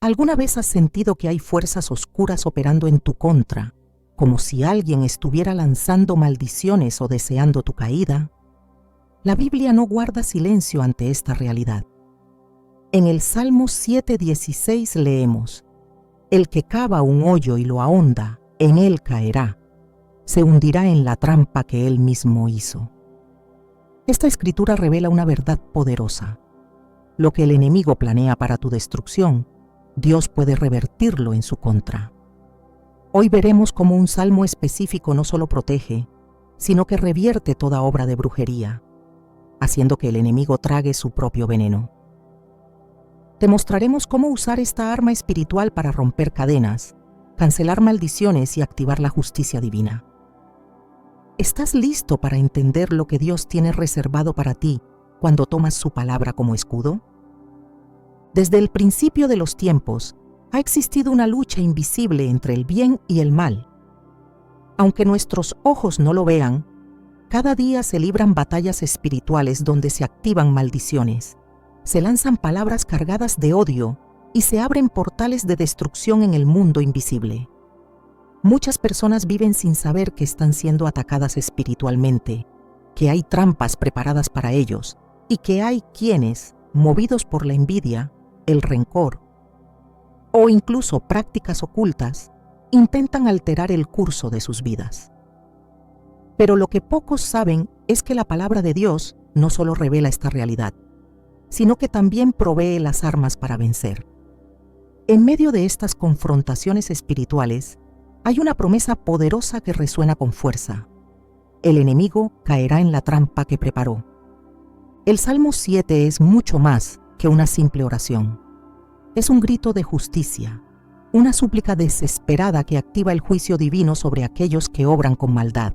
¿Alguna vez has sentido que hay fuerzas oscuras operando en tu contra, como si alguien estuviera lanzando maldiciones o deseando tu caída? La Biblia no guarda silencio ante esta realidad. En el Salmo 7:16 leemos: El que cava un hoyo y lo ahonda, en él caerá. Se hundirá en la trampa que él mismo hizo. Esta escritura revela una verdad poderosa. Lo que el enemigo planea para tu destrucción, Dios puede revertirlo en su contra. Hoy veremos cómo un salmo específico no solo protege, sino que revierte toda obra de brujería, haciendo que el enemigo trague su propio veneno. Te mostraremos cómo usar esta arma espiritual para romper cadenas, cancelar maldiciones y activar la justicia divina. ¿Estás listo para entender lo que Dios tiene reservado para ti cuando tomas su palabra como escudo? Desde el principio de los tiempos, ha existido una lucha invisible entre el bien y el mal. Aunque nuestros ojos no lo vean, cada día se libran batallas espirituales donde se activan maldiciones, se lanzan palabras cargadas de odio y se abren portales de destrucción en el mundo invisible. Muchas personas viven sin saber que están siendo atacadas espiritualmente, que hay trampas preparadas para ellos y que hay quienes, movidos por la envidia, el rencor o incluso prácticas ocultas, intentan alterar el curso de sus vidas. Pero lo que pocos saben es que la palabra de Dios no solo revela esta realidad, sino que también provee las armas para vencer. En medio de estas confrontaciones espirituales, hay una promesa poderosa que resuena con fuerza. El enemigo caerá en la trampa que preparó. El Salmo 7 es mucho más que una simple oración. Es un grito de justicia, una súplica desesperada que activa el juicio divino sobre aquellos que obran con maldad.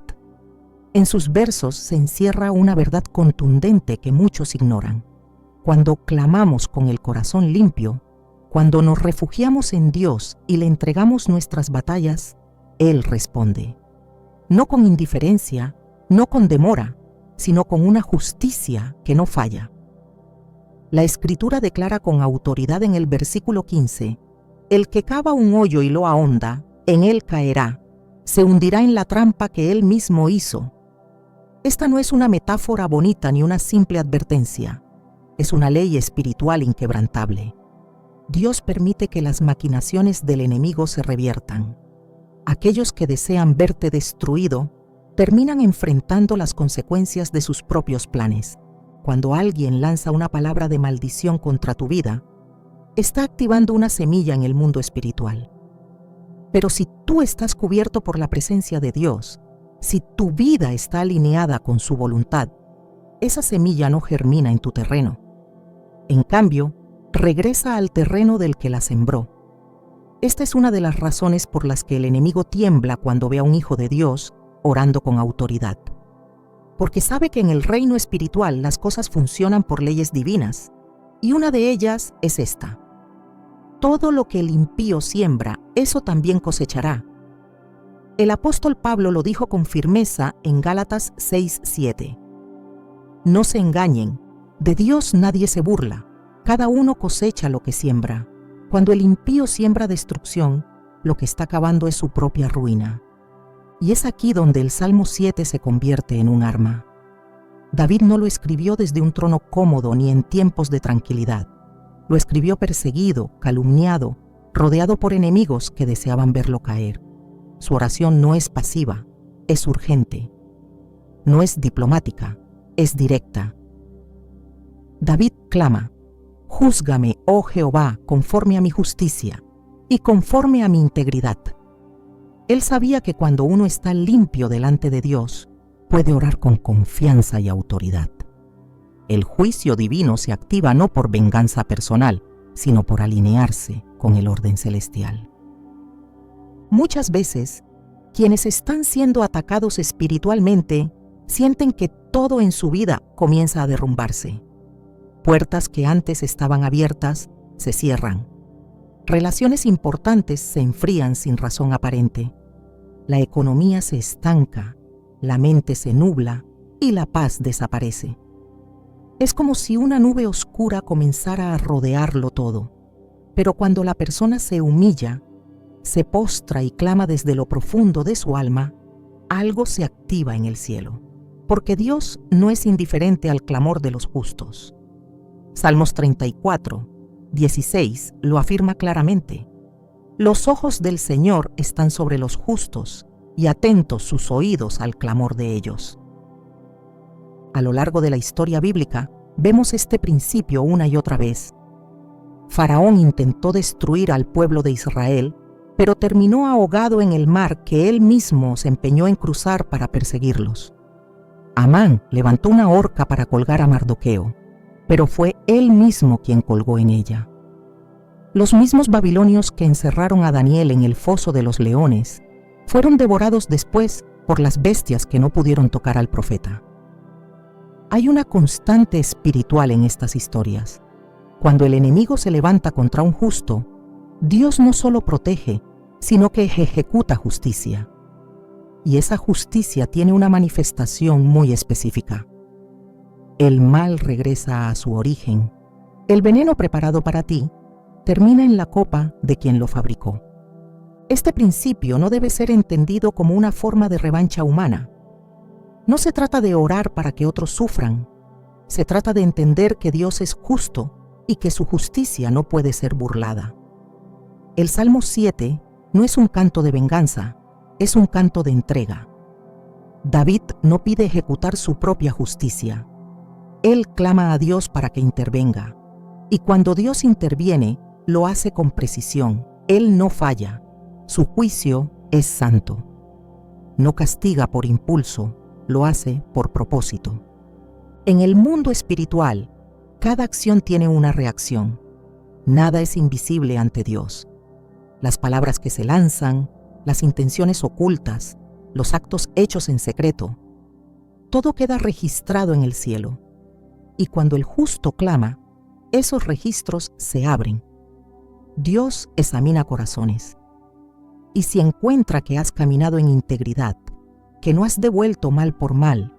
En sus versos se encierra una verdad contundente que muchos ignoran. Cuando clamamos con el corazón limpio, cuando nos refugiamos en Dios y le entregamos nuestras batallas, Él responde. No con indiferencia, no con demora, sino con una justicia que no falla. La Escritura declara con autoridad en el versículo 15: El que cava un hoyo y lo ahonda, en él caerá, se hundirá en la trampa que él mismo hizo. Esta no es una metáfora bonita ni una simple advertencia, es una ley espiritual inquebrantable. Dios permite que las maquinaciones del enemigo se reviertan. Aquellos que desean verte destruido terminan enfrentando las consecuencias de sus propios planes. Cuando alguien lanza una palabra de maldición contra tu vida, está activando una semilla en el mundo espiritual. Pero si tú estás cubierto por la presencia de Dios, si tu vida está alineada con su voluntad, esa semilla no germina en tu terreno. En cambio, regresa al terreno del que la sembró. Esta es una de las razones por las que el enemigo tiembla cuando ve a un hijo de Dios orando con autoridad. Porque sabe que en el reino espiritual las cosas funcionan por leyes divinas, y una de ellas es esta: todo lo que el impío siembra, eso también cosechará. El apóstol Pablo lo dijo con firmeza en Gálatas 6:7. No se engañen, de Dios nadie se burla, cada uno cosecha lo que siembra. Cuando el impío siembra destrucción, lo que está cavando es su propia ruina. Y es aquí donde el Salmo 7 se convierte en un arma. David no lo escribió desde un trono cómodo ni en tiempos de tranquilidad. Lo escribió perseguido, calumniado, rodeado por enemigos que deseaban verlo caer. Su oración no es pasiva, es urgente. No es diplomática, es directa. David clama: Júzgame, oh Jehová, conforme a mi justicia y conforme a mi integridad. Él sabía que cuando uno está limpio delante de Dios, puede orar con confianza y autoridad. El juicio divino se activa no por venganza personal, sino por alinearse con el orden celestial. Muchas veces, quienes están siendo atacados espiritualmente sienten que todo en su vida comienza a derrumbarse. Puertas que antes estaban abiertas se cierran. Relaciones importantes se enfrían sin razón aparente. La economía se estanca, la mente se nubla y la paz desaparece. Es como si una nube oscura comenzara a rodearlo todo, Pero cuando la persona se humilla, se postra y clama desde lo profundo de su alma, algo se activa en el cielo, porque Dios no es indiferente al clamor de los justos. Salmos 34, 16 lo afirma claramente. Los ojos del Señor están sobre los justos y atentos sus oídos al clamor de ellos. A lo largo de la historia bíblica, vemos este principio una y otra vez. Faraón intentó destruir al pueblo de Israel, pero terminó ahogado en el mar que él mismo se empeñó en cruzar para perseguirlos. Amán levantó una horca para colgar a Mardoqueo, pero fue él mismo quien colgó en ella. Los mismos babilonios que encerraron a Daniel en el foso de los leones fueron devorados después por las bestias que no pudieron tocar al profeta. Hay una constante espiritual en estas historias. Cuando el enemigo se levanta contra un justo, Dios no solo protege, sino que ejecuta justicia. Y esa justicia tiene una manifestación muy específica. El mal regresa a su origen. El veneno preparado para ti termina en la copa de quien lo fabricó. Este principio no debe ser entendido como una forma de revancha humana. No se trata de orar para que otros sufran. Se trata de entender que Dios es justo y que su justicia no puede ser burlada. El Salmo 7 no es un canto de venganza, es un canto de entrega. David no pide ejecutar su propia justicia. Él clama a Dios para que intervenga. Y cuando Dios interviene, lo hace con precisión. Él no falla. Su juicio es santo. No castiga por impulso, lo hace por propósito. En el mundo espiritual, cada acción tiene una reacción. Nada es invisible ante Dios. Las palabras que se lanzan, las intenciones ocultas, los actos hechos en secreto, todo queda registrado en el cielo. Y cuando el justo clama, esos registros se abren. Dios examina corazones. Y si encuentra que has caminado en integridad, que no has devuelto mal por mal,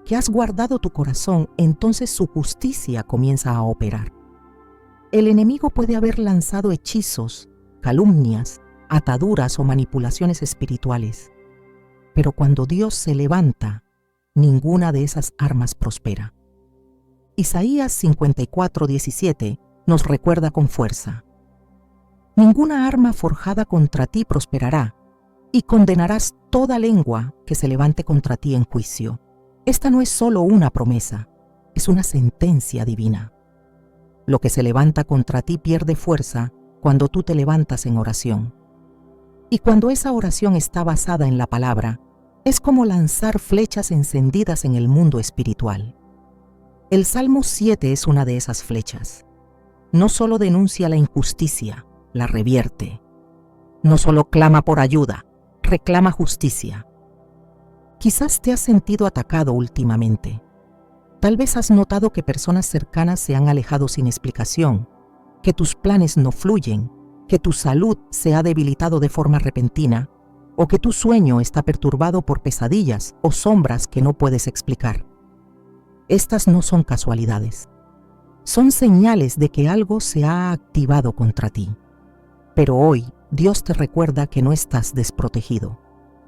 que has guardado tu corazón, entonces su justicia comienza a operar. El enemigo puede haber lanzado hechizos, calumnias, ataduras o manipulaciones espirituales, pero cuando Dios se levanta, ninguna de esas armas prospera. Isaías 54:17 nos recuerda con fuerza: ninguna arma forjada contra ti prosperará, y condenarás toda lengua que se levante contra ti en juicio. Esta no es solo una promesa, es una sentencia divina. Lo que se levanta contra ti pierde fuerza cuando tú te levantas en oración. Y cuando esa oración está basada en la palabra, es como lanzar flechas encendidas en el mundo espiritual. El Salmo 7 es una de esas flechas. No solo denuncia la injusticia, la revierte. No solo clama por ayuda, reclama justicia. Quizás te has sentido atacado últimamente. Tal vez has notado que personas cercanas se han alejado sin explicación, que tus planes no fluyen, que tu salud se ha debilitado de forma repentina, o que tu sueño está perturbado por pesadillas o sombras que no puedes explicar. Estas no son casualidades. Son señales de que algo se ha activado contra ti. Pero hoy Dios te recuerda que no estás desprotegido,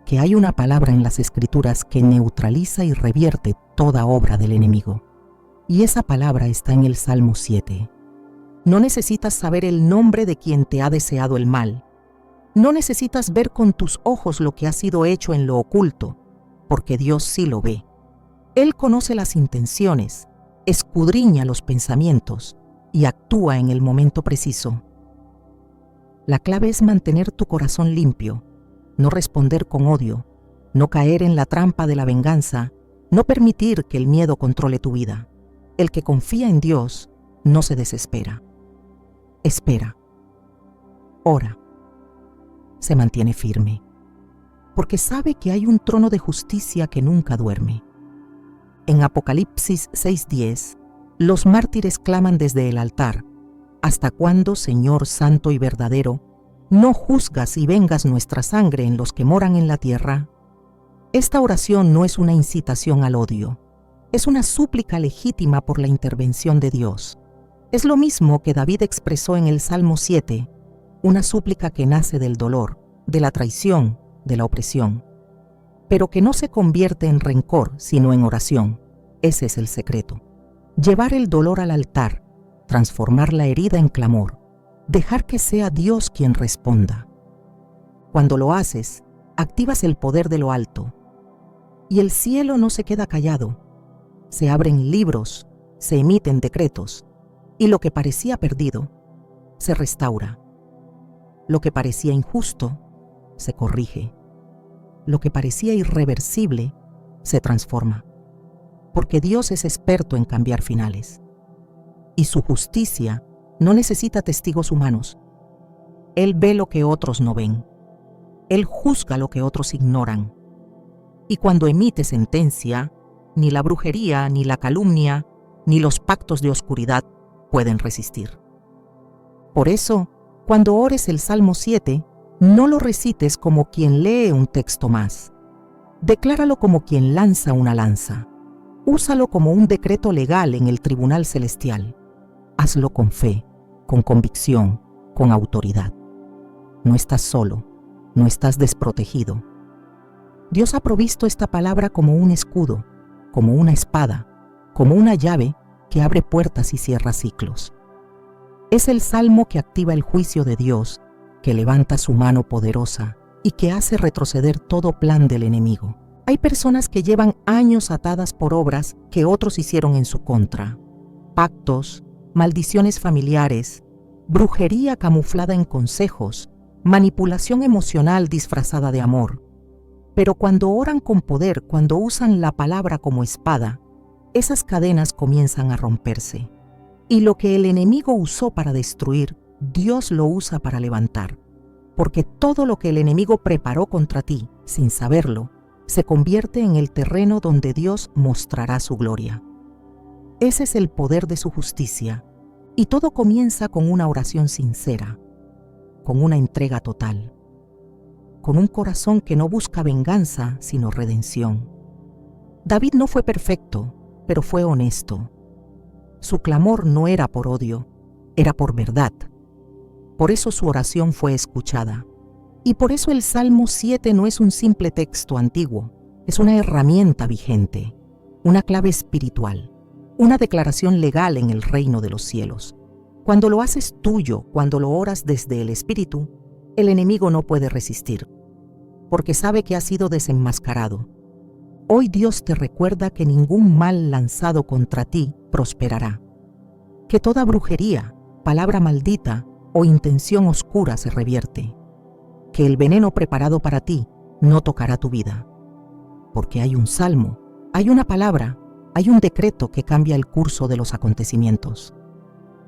que hay una palabra en las Escrituras que neutraliza y revierte toda obra del enemigo. Y esa palabra está en el Salmo 7. No necesitas saber el nombre de quien te ha deseado el mal. No necesitas ver con tus ojos lo que ha sido hecho en lo oculto, porque Dios sí lo ve. Él conoce las intenciones, escudriña los pensamientos y actúa en el momento preciso. La clave es mantener tu corazón limpio, no responder con odio, no caer en la trampa de la venganza, no permitir que el miedo controle tu vida. El que confía en Dios no se desespera. Espera. Ora. Se mantiene firme, porque sabe que hay un trono de justicia que nunca duerme. En Apocalipsis 6:10, los mártires claman desde el altar: ¿hasta cuándo, Señor santo y verdadero, no juzgas y vengas nuestra sangre en los que moran en la tierra? Esta oración no es una incitación al odio, es una súplica legítima por la intervención de Dios. Es lo mismo que David expresó en el Salmo 7, una súplica que nace del dolor, de la traición, de la opresión, pero que no se convierte en rencor, sino en oración. Ese es el secreto. Llevar el dolor al altar, transformar la herida en clamor, dejar que sea Dios quien responda. Cuando lo haces, activas el poder de lo alto, y el cielo no se queda callado. Se abren libros, se emiten decretos, y lo que parecía perdido, se restaura. Lo que parecía injusto, se corrige. Lo que parecía irreversible, se transforma. Porque Dios es experto en cambiar finales. Y su justicia no necesita testigos humanos. Él ve lo que otros no ven. Él juzga lo que otros ignoran. Y cuando emite sentencia, ni la brujería, ni la calumnia, ni los pactos de oscuridad pueden resistir. Por eso, cuando ores el Salmo 7, no lo recites como quien lee un texto más. Decláralo como quien lanza una lanza. Úsalo como un decreto legal en el tribunal celestial. Hazlo con fe, con convicción, con autoridad. No estás solo, no estás desprotegido. Dios ha provisto esta palabra como un escudo, como una espada, como una llave que abre puertas y cierra ciclos. Es el salmo que activa el juicio de Dios, que levanta su mano poderosa y que hace retroceder todo plan del enemigo. Hay personas que llevan años atadas por obras que otros hicieron en su contra. Pactos, maldiciones familiares, brujería camuflada en consejos, manipulación emocional disfrazada de amor. Pero cuando oran con poder, cuando usan la palabra como espada, esas cadenas comienzan a romperse. Y lo que el enemigo usó para destruir, Dios lo usa para levantar. Porque todo lo que el enemigo preparó contra ti, sin saberlo, se convierte en el terreno donde Dios mostrará su gloria. Ese es el poder de su justicia. Y todo comienza con una oración sincera, con una entrega total, con un corazón que no busca venganza, sino redención. David no fue perfecto, pero fue honesto. Su clamor no era por odio, era por verdad. Por eso su oración fue escuchada. Y por eso el Salmo 7 no es un simple texto antiguo, es una herramienta vigente, una clave espiritual, una declaración legal en el reino de los cielos. Cuando lo haces tuyo, cuando lo oras desde el Espíritu, el enemigo no puede resistir, porque sabe que ha sido desenmascarado. Hoy Dios te recuerda que ningún mal lanzado contra ti prosperará, que toda brujería, palabra maldita o intención oscura se revierte, que el veneno preparado para ti no tocará tu vida, porque hay un salmo, hay una palabra, hay un decreto que cambia el curso de los acontecimientos.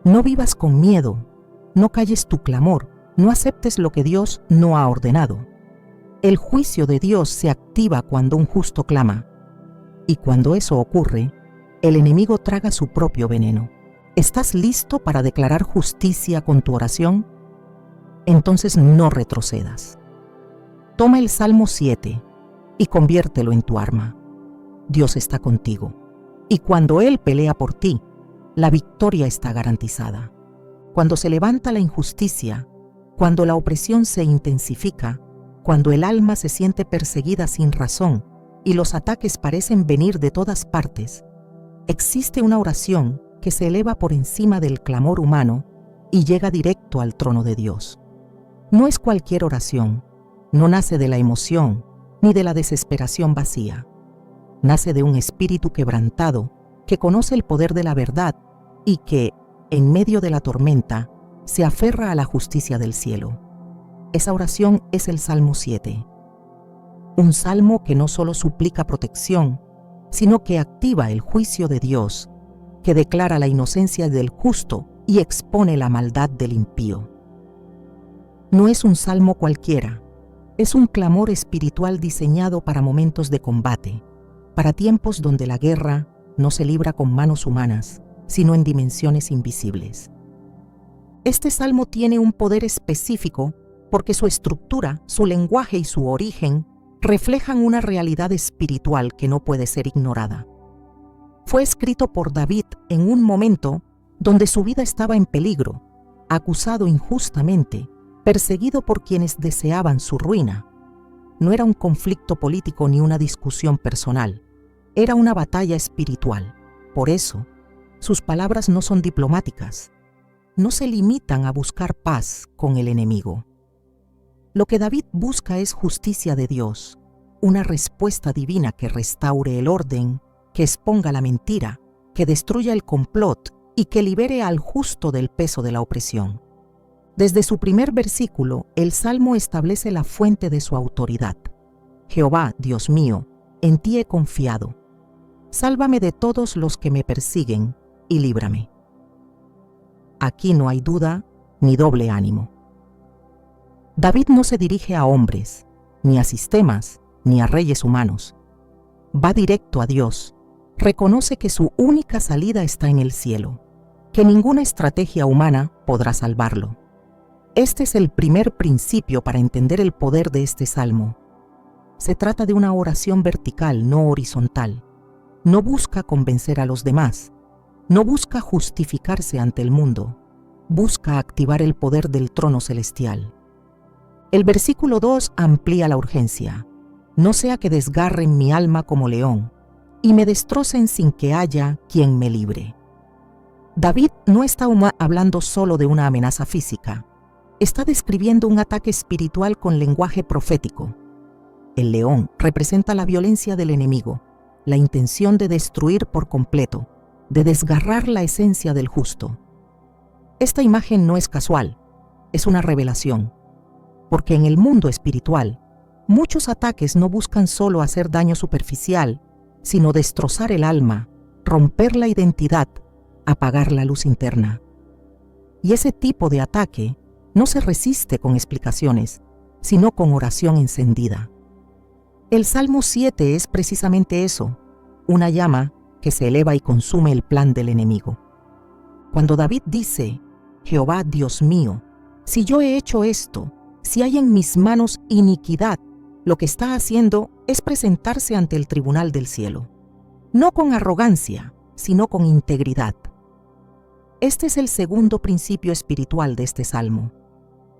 No vivas con miedo, no calles tu clamor, no aceptes lo que Dios no ha ordenado. El juicio de Dios se activa cuando un justo clama, y cuando eso ocurre, el enemigo traga su propio veneno. ¿Estás listo para declarar justicia con tu oración? Entonces no retrocedas. Toma el Salmo 7 y conviértelo en tu arma. Dios está contigo, y cuando Él pelea por ti, la victoria está garantizada. Cuando se levanta la injusticia, cuando la opresión se intensifica, cuando el alma se siente perseguida sin razón y los ataques parecen venir de todas partes, existe una oración que se eleva por encima del clamor humano y llega directo al trono de Dios. No es cualquier oración, no nace de la emoción ni de la desesperación vacía. Nace de un espíritu quebrantado que conoce el poder de la verdad y que, en medio de la tormenta, se aferra a la justicia del cielo. Esa oración es el Salmo 7. Un salmo que no solo suplica protección, sino que activa el juicio de Dios, que declara la inocencia del justo y expone la maldad del impío. No es un salmo cualquiera, es un clamor espiritual diseñado para momentos de combate, para tiempos donde la guerra no se libra con manos humanas, sino en dimensiones invisibles. Este salmo tiene un poder específico porque su estructura, su lenguaje y su origen reflejan una realidad espiritual que no puede ser ignorada. Fue escrito por David en un momento donde su vida estaba en peligro, acusado injustamente, perseguido por quienes deseaban su ruina. No era un conflicto político ni una discusión personal, era una batalla espiritual. Por eso, sus palabras no son diplomáticas, no se limitan a buscar paz con el enemigo. Lo que David busca es justicia de Dios, una respuesta divina que restaure el orden, que exponga la mentira, que destruya el complot y que libere al justo del peso de la opresión. Desde su primer versículo, el Salmo establece la fuente de su autoridad. Jehová, Dios mío, en ti he confiado. Sálvame de todos los que me persiguen y líbrame. Aquí no hay duda ni doble ánimo. David no se dirige a hombres, ni a sistemas, ni a reyes humanos. Va directo a Dios. Reconoce que su única salida está en el cielo, que ninguna estrategia humana podrá salvarlo. Este es el primer principio para entender el poder de este salmo. Se trata de una oración vertical, no horizontal. No busca convencer a los demás. No busca justificarse ante el mundo. Busca activar el poder del trono celestial. El versículo 2 amplía la urgencia. No sea que desgarren mi alma como león y me destrocen sin que haya quien me libre. David no está hablando solo de una amenaza física. Está describiendo un ataque espiritual con lenguaje profético. El león representa la violencia del enemigo, la intención de destruir por completo, de desgarrar la esencia del justo. Esta imagen no es casual, es una revelación, porque en el mundo espiritual, muchos ataques no buscan solo hacer daño superficial, sino destrozar el alma, romper la identidad, apagar la luz interna. Y ese tipo de ataque no se resiste con explicaciones, sino con oración encendida. El Salmo 7 es precisamente eso, una llama que se eleva y consume el plan del enemigo. Cuando David dice, Jehová Dios mío, si yo he hecho esto, si hay en mis manos iniquidad, lo que está haciendo es presentarse ante el tribunal del cielo, no con arrogancia, sino con integridad. Este es el segundo principio espiritual de este salmo.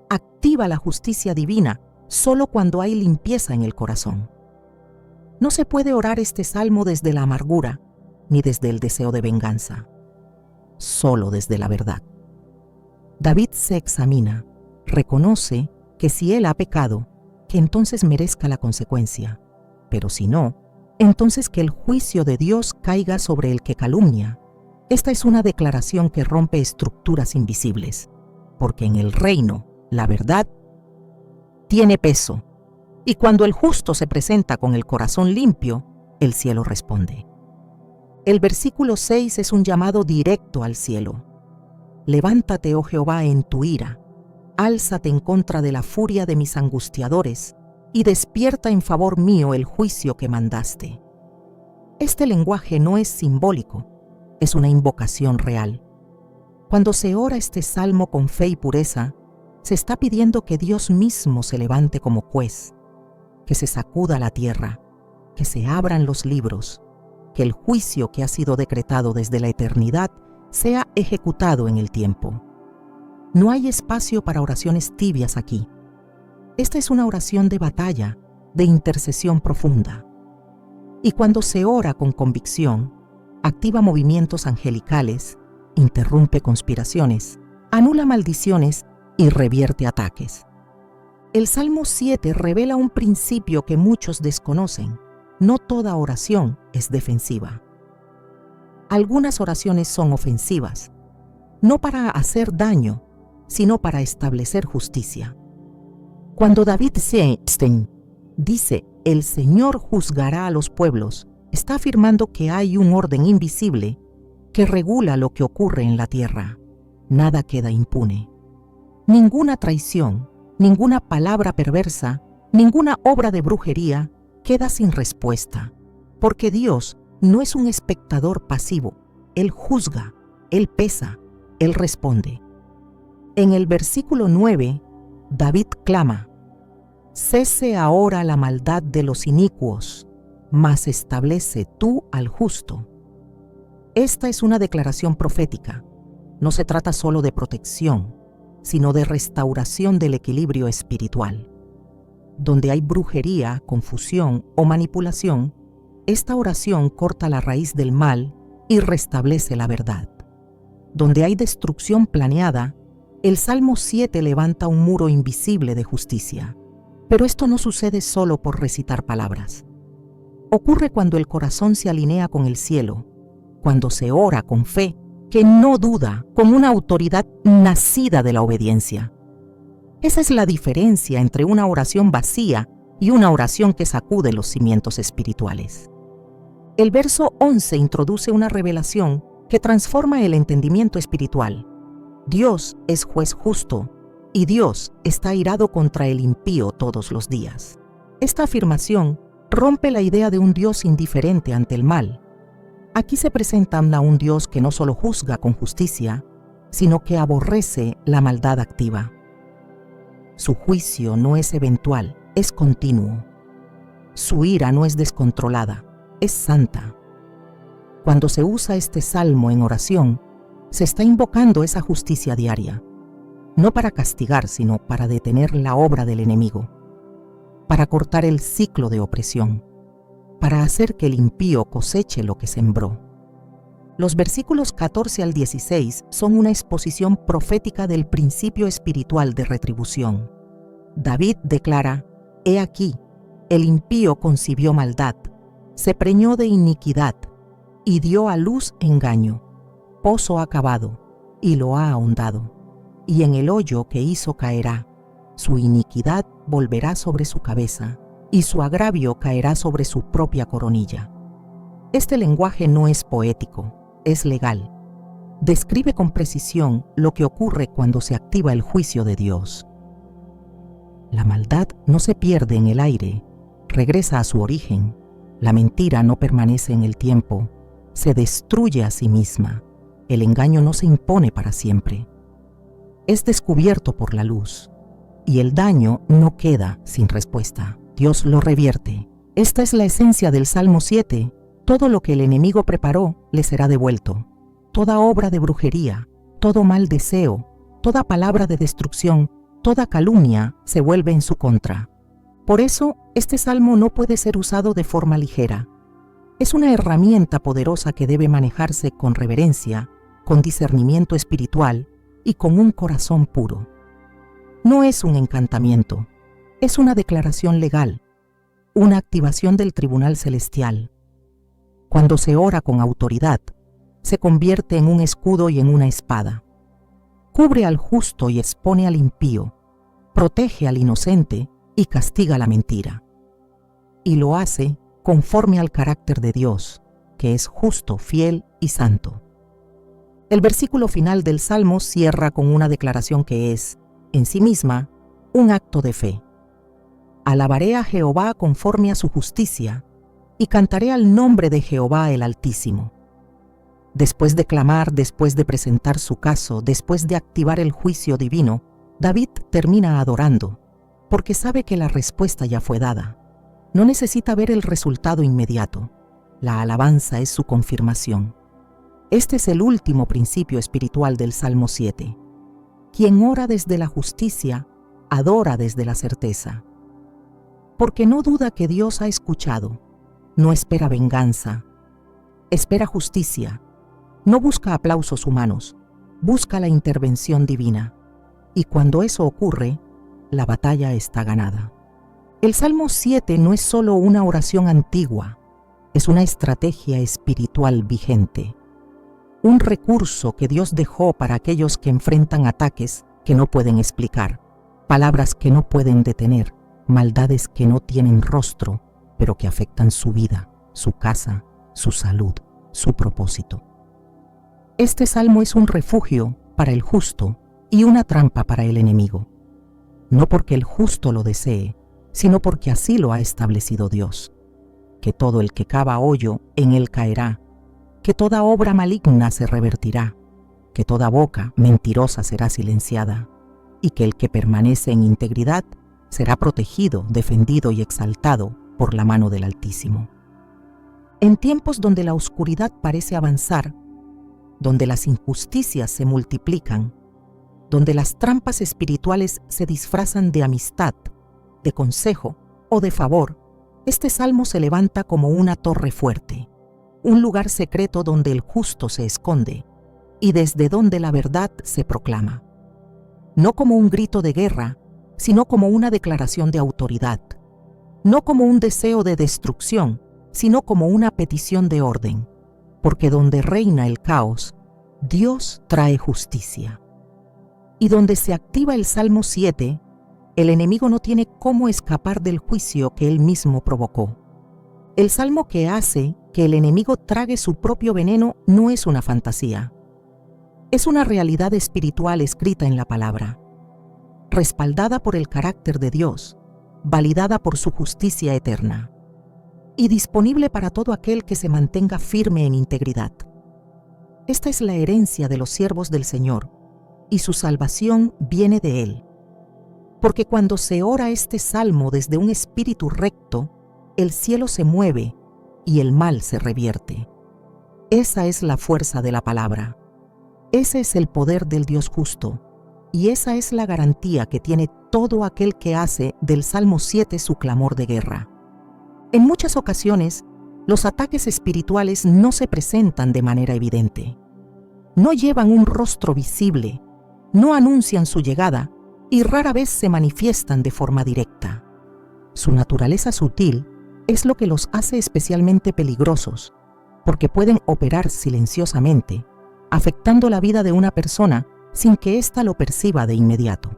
Activa la justicia divina solo cuando hay limpieza en el corazón. No se puede orar este salmo desde la amargura, ni desde el deseo de venganza, solo desde la verdad. David se examina, reconoce que si él ha pecado, que entonces merezca la consecuencia, pero si no, entonces que el juicio de Dios caiga sobre el que calumnia. Esta es una declaración que rompe estructuras invisibles, porque en el reino, la verdad tiene peso, y cuando el justo se presenta con el corazón limpio, el cielo responde. El versículo 6 es un llamado directo al cielo. Levántate, oh Jehová, en tu ira, álzate en contra de la furia de mis angustiadores, y despierta en favor mío el juicio que mandaste. Este lenguaje no es simbólico, es una invocación real. Cuando se ora este salmo con fe y pureza, se está pidiendo que Dios mismo se levante como juez, que se sacuda la tierra, que se abran los libros, que el juicio que ha sido decretado desde la eternidad sea ejecutado en el tiempo. No hay espacio para oraciones tibias aquí. Esta es una oración de batalla, de intercesión profunda. Y cuando se ora con convicción, activa movimientos angelicales, interrumpe conspiraciones, anula maldiciones y revierte ataques. El Salmo 7 revela un principio que muchos desconocen. No toda oración es defensiva. Algunas oraciones son ofensivas, no para hacer daño, sino para establecer justicia. Cuando David dice, el Señor juzgará a los pueblos, está afirmando que hay un orden invisible que regula lo que ocurre en la tierra. Nada queda impune. Ninguna traición, ninguna palabra perversa, ninguna obra de brujería queda sin respuesta, porque Dios no es un espectador pasivo. Él juzga, Él pesa, Él responde. En el versículo 9, David clama, cese ahora la maldad de los inicuos, mas establece tú al justo. Esta es una declaración profética. no se trata solo de protección, sino de restauración del equilibrio espiritual. Donde hay brujería, confusión o manipulación, esta oración corta la raíz del mal y restablece la verdad. Donde hay destrucción planeada, el Salmo 7 levanta un muro invisible de justicia. Pero esto no sucede solo por recitar palabras. Ocurre cuando el corazón se alinea con el cielo, cuando se ora con fe, que no duda, con una autoridad nacida de la obediencia. Esa es la diferencia entre una oración vacía y una oración que sacude los cimientos espirituales. El verso 11 introduce una revelación que transforma el entendimiento espiritual. Dios es juez justo y Dios está airado contra el impío todos los días. Esta afirmación rompe la idea de un Dios indiferente ante el mal. Aquí se presenta a un Dios que no solo juzga con justicia, sino que aborrece la maldad activa. Su juicio no es eventual, es continuo. Su ira no es descontrolada, es santa. Cuando se usa este salmo en oración, se está invocando esa justicia diaria, no para castigar, sino para detener la obra del enemigo, para cortar el ciclo de opresión, para hacer que el impío coseche lo que sembró. Los versículos 14 al 16 son una exposición profética del principio espiritual de retribución. David declara: «He aquí, el impío concibió maldad, se preñó de iniquidad y dio a luz engaño. Pozo ha cavado y lo ha ahondado, y en el hoyo que hizo caerá. Su iniquidad volverá sobre su cabeza, y su agravio caerá sobre su propia coronilla». Este lenguaje no es poético, es legal. Describe con precisión lo que ocurre cuando se activa el juicio de Dios. La maldad no se pierde en el aire, regresa a su origen. La mentira no permanece en el tiempo, se destruye a sí misma. El engaño no se impone para siempre. Es descubierto por la luz, y el daño no queda sin respuesta. Dios lo revierte. Esta es la esencia del Salmo 7. Todo lo que el enemigo preparó le será devuelto. Toda obra de brujería, todo mal deseo, toda palabra de destrucción, toda calumnia se vuelve en su contra. Por eso, este salmo no puede ser usado de forma ligera. Es una herramienta poderosa que debe manejarse con reverencia, con discernimiento espiritual y con un corazón puro. No es un encantamiento, es una declaración legal, una activación del tribunal celestial. Cuando se ora con autoridad, se convierte en un escudo y en una espada. Cubre al justo y expone al impío, protege al inocente y castiga la mentira. Y lo hace conforme al carácter de Dios, que es justo, fiel y santo. El versículo final del Salmo cierra con una declaración que es, en sí misma, un acto de fe. Alabaré a Jehová conforme a su justicia, y cantaré al nombre de Jehová el Altísimo. Después de clamar, después de presentar su caso, después de activar el juicio divino, David termina adorando, porque sabe que la respuesta ya fue dada. No necesita ver el resultado inmediato. La alabanza es su confirmación. Este es el último principio espiritual del Salmo 7. Quien ora desde la justicia, adora desde la certeza. Porque no duda que Dios ha escuchado, no espera venganza, espera justicia, no busca aplausos humanos, busca la intervención divina. Y cuando eso ocurre, la batalla está ganada. El Salmo 7 no es solo una oración antigua, es una estrategia espiritual vigente. Un recurso que Dios dejó para aquellos que enfrentan ataques que no pueden explicar, palabras que no pueden detener, maldades que no tienen rostro, pero que afectan su vida, su casa, su salud, su propósito. Este salmo es un refugio para el justo y una trampa para el enemigo. No porque el justo lo desee, sino porque así lo ha establecido Dios. Que todo el que cava hoyo en él caerá, que toda obra maligna se revertirá, que toda boca mentirosa será silenciada, y que el que permanece en integridad será protegido, defendido y exaltado por la mano del Altísimo. En tiempos donde la oscuridad parece avanzar, donde las injusticias se multiplican, donde las trampas espirituales se disfrazan de amistad, de consejo o de favor, este salmo se levanta como una torre fuerte, un lugar secreto donde el justo se esconde y desde donde la verdad se proclama. No como un grito de guerra, sino como una declaración de autoridad. No como un deseo de destrucción, sino como una petición de orden. Porque donde reina el caos, Dios trae justicia. Y donde se activa el Salmo 7, el enemigo no tiene cómo escapar del juicio que él mismo provocó. El salmo que hace que el enemigo trague su propio veneno no es una fantasía. Es una realidad espiritual escrita en la palabra, respaldada por el carácter de Dios, validada por su justicia eterna, y disponible para todo aquel que se mantenga firme en integridad. Esta es la herencia de los siervos del Señor, y su salvación viene de Él. Porque cuando se ora este salmo desde un espíritu recto, el cielo se mueve y el mal se revierte. Esa es la fuerza de la palabra. Ese es el poder del Dios justo, y esa es la garantía que tiene todo aquel que hace del Salmo 7 su clamor de guerra. En muchas ocasiones, los ataques espirituales no se presentan de manera evidente. No llevan un rostro visible, no anuncian su llegada y rara vez se manifiestan de forma directa. Su naturaleza sutil es lo que los hace especialmente peligrosos, porque pueden operar silenciosamente, afectando la vida de una persona sin que ésta lo perciba de inmediato.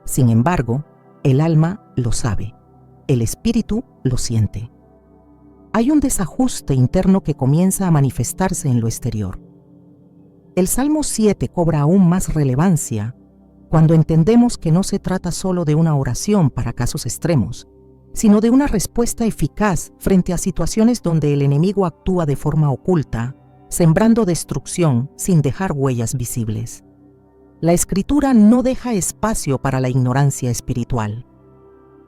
Sin embargo, el alma lo sabe, el espíritu lo siente. Hay un desajuste interno que comienza a manifestarse en lo exterior. El Salmo 7 cobra aún más relevancia cuando entendemos que no se trata solo de una oración para casos extremos, sino de una respuesta eficaz frente a situaciones donde el enemigo actúa de forma oculta, sembrando destrucción sin dejar huellas visibles. La Escritura no deja espacio para la ignorancia espiritual.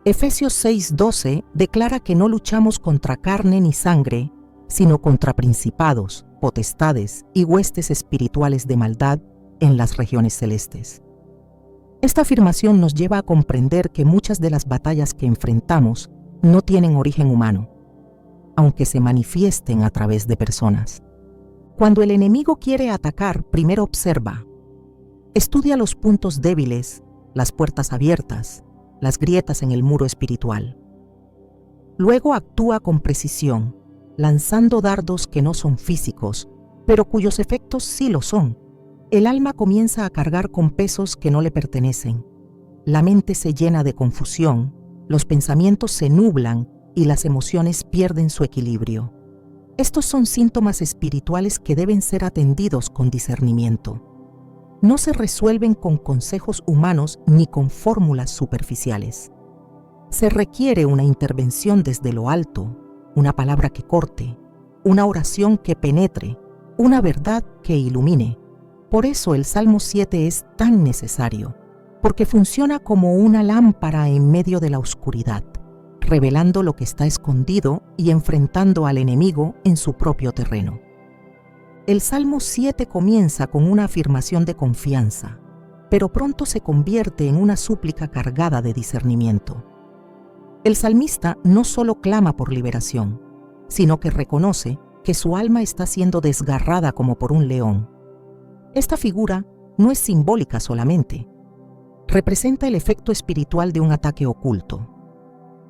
Efesios 6:12 declara que no luchamos contra carne ni sangre, sino contra principados, potestades y huestes espirituales de maldad en las regiones celestes. Esta afirmación nos lleva a comprender que muchas de las batallas que enfrentamos no tienen origen humano, aunque se manifiesten a través de personas. Cuando el enemigo quiere atacar, primero observa. Estudia los puntos débiles, las puertas abiertas, las grietas en el muro espiritual. Luego actúa con precisión, lanzando dardos que no son físicos, pero cuyos efectos sí lo son. El alma comienza a cargar con pesos que no le pertenecen. La mente se llena de confusión, los pensamientos se nublan y las emociones pierden su equilibrio. Estos son síntomas espirituales que deben ser atendidos con discernimiento. No se resuelven con consejos humanos ni con fórmulas superficiales. Se requiere una intervención desde lo alto, una palabra que corte, una oración que penetre, una verdad que ilumine. Por eso el Salmo 7 es tan necesario, porque funciona como una lámpara en medio de la oscuridad, revelando lo que está escondido y enfrentando al enemigo en su propio terreno. El Salmo 7 comienza con una afirmación de confianza, pero pronto se convierte en una súplica cargada de discernimiento. El salmista no solo clama por liberación, sino que reconoce que su alma está siendo desgarrada como por un león. Esta figura no es simbólica solamente. Representa el efecto espiritual de un ataque oculto.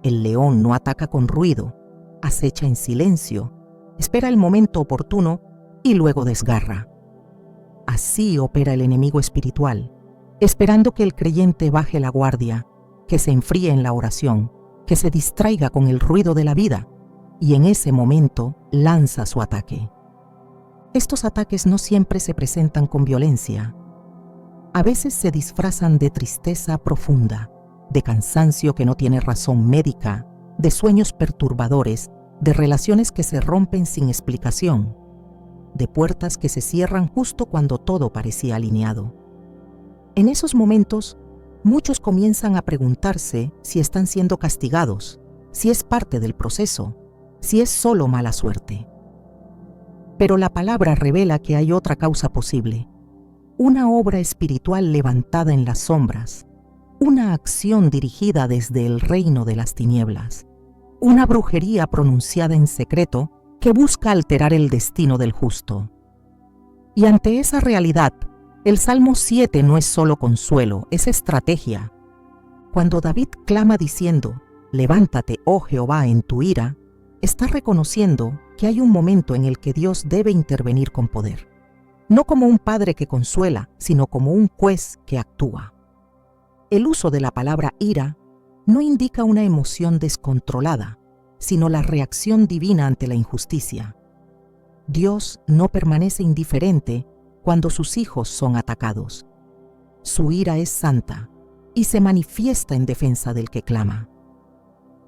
El león no ataca con ruido, acecha en silencio, espera el momento oportuno y luego desgarra. Así opera el enemigo espiritual, esperando que el creyente baje la guardia, que se enfríe en la oración, que se distraiga con el ruido de la vida, y en ese momento lanza su ataque. Estos ataques no siempre se presentan con violencia. A veces se disfrazan de tristeza profunda, de cansancio que no tiene razón médica, de sueños perturbadores, de relaciones que se rompen sin explicación, de puertas que se cierran justo cuando todo parecía alineado. En esos momentos, muchos comienzan a preguntarse si están siendo castigados, si es parte del proceso, si es solo mala suerte. Pero la palabra revela que hay otra causa posible, una obra espiritual levantada en las sombras, una acción dirigida desde el reino de las tinieblas, una brujería pronunciada en secreto que busca alterar el destino del justo. Y ante esa realidad, el Salmo 7 no es solo consuelo, es estrategia. Cuando David clama diciendo, «Levántate, oh Jehová, en tu ira», está reconociendo que hay un momento en el que Dios debe intervenir con poder. No como un padre que consuela, sino como un juez que actúa. El uso de la palabra ira no indica una emoción descontrolada, sino la reacción divina ante la injusticia. Dios no permanece indiferente cuando sus hijos son atacados. Su ira es santa y se manifiesta en defensa del que clama.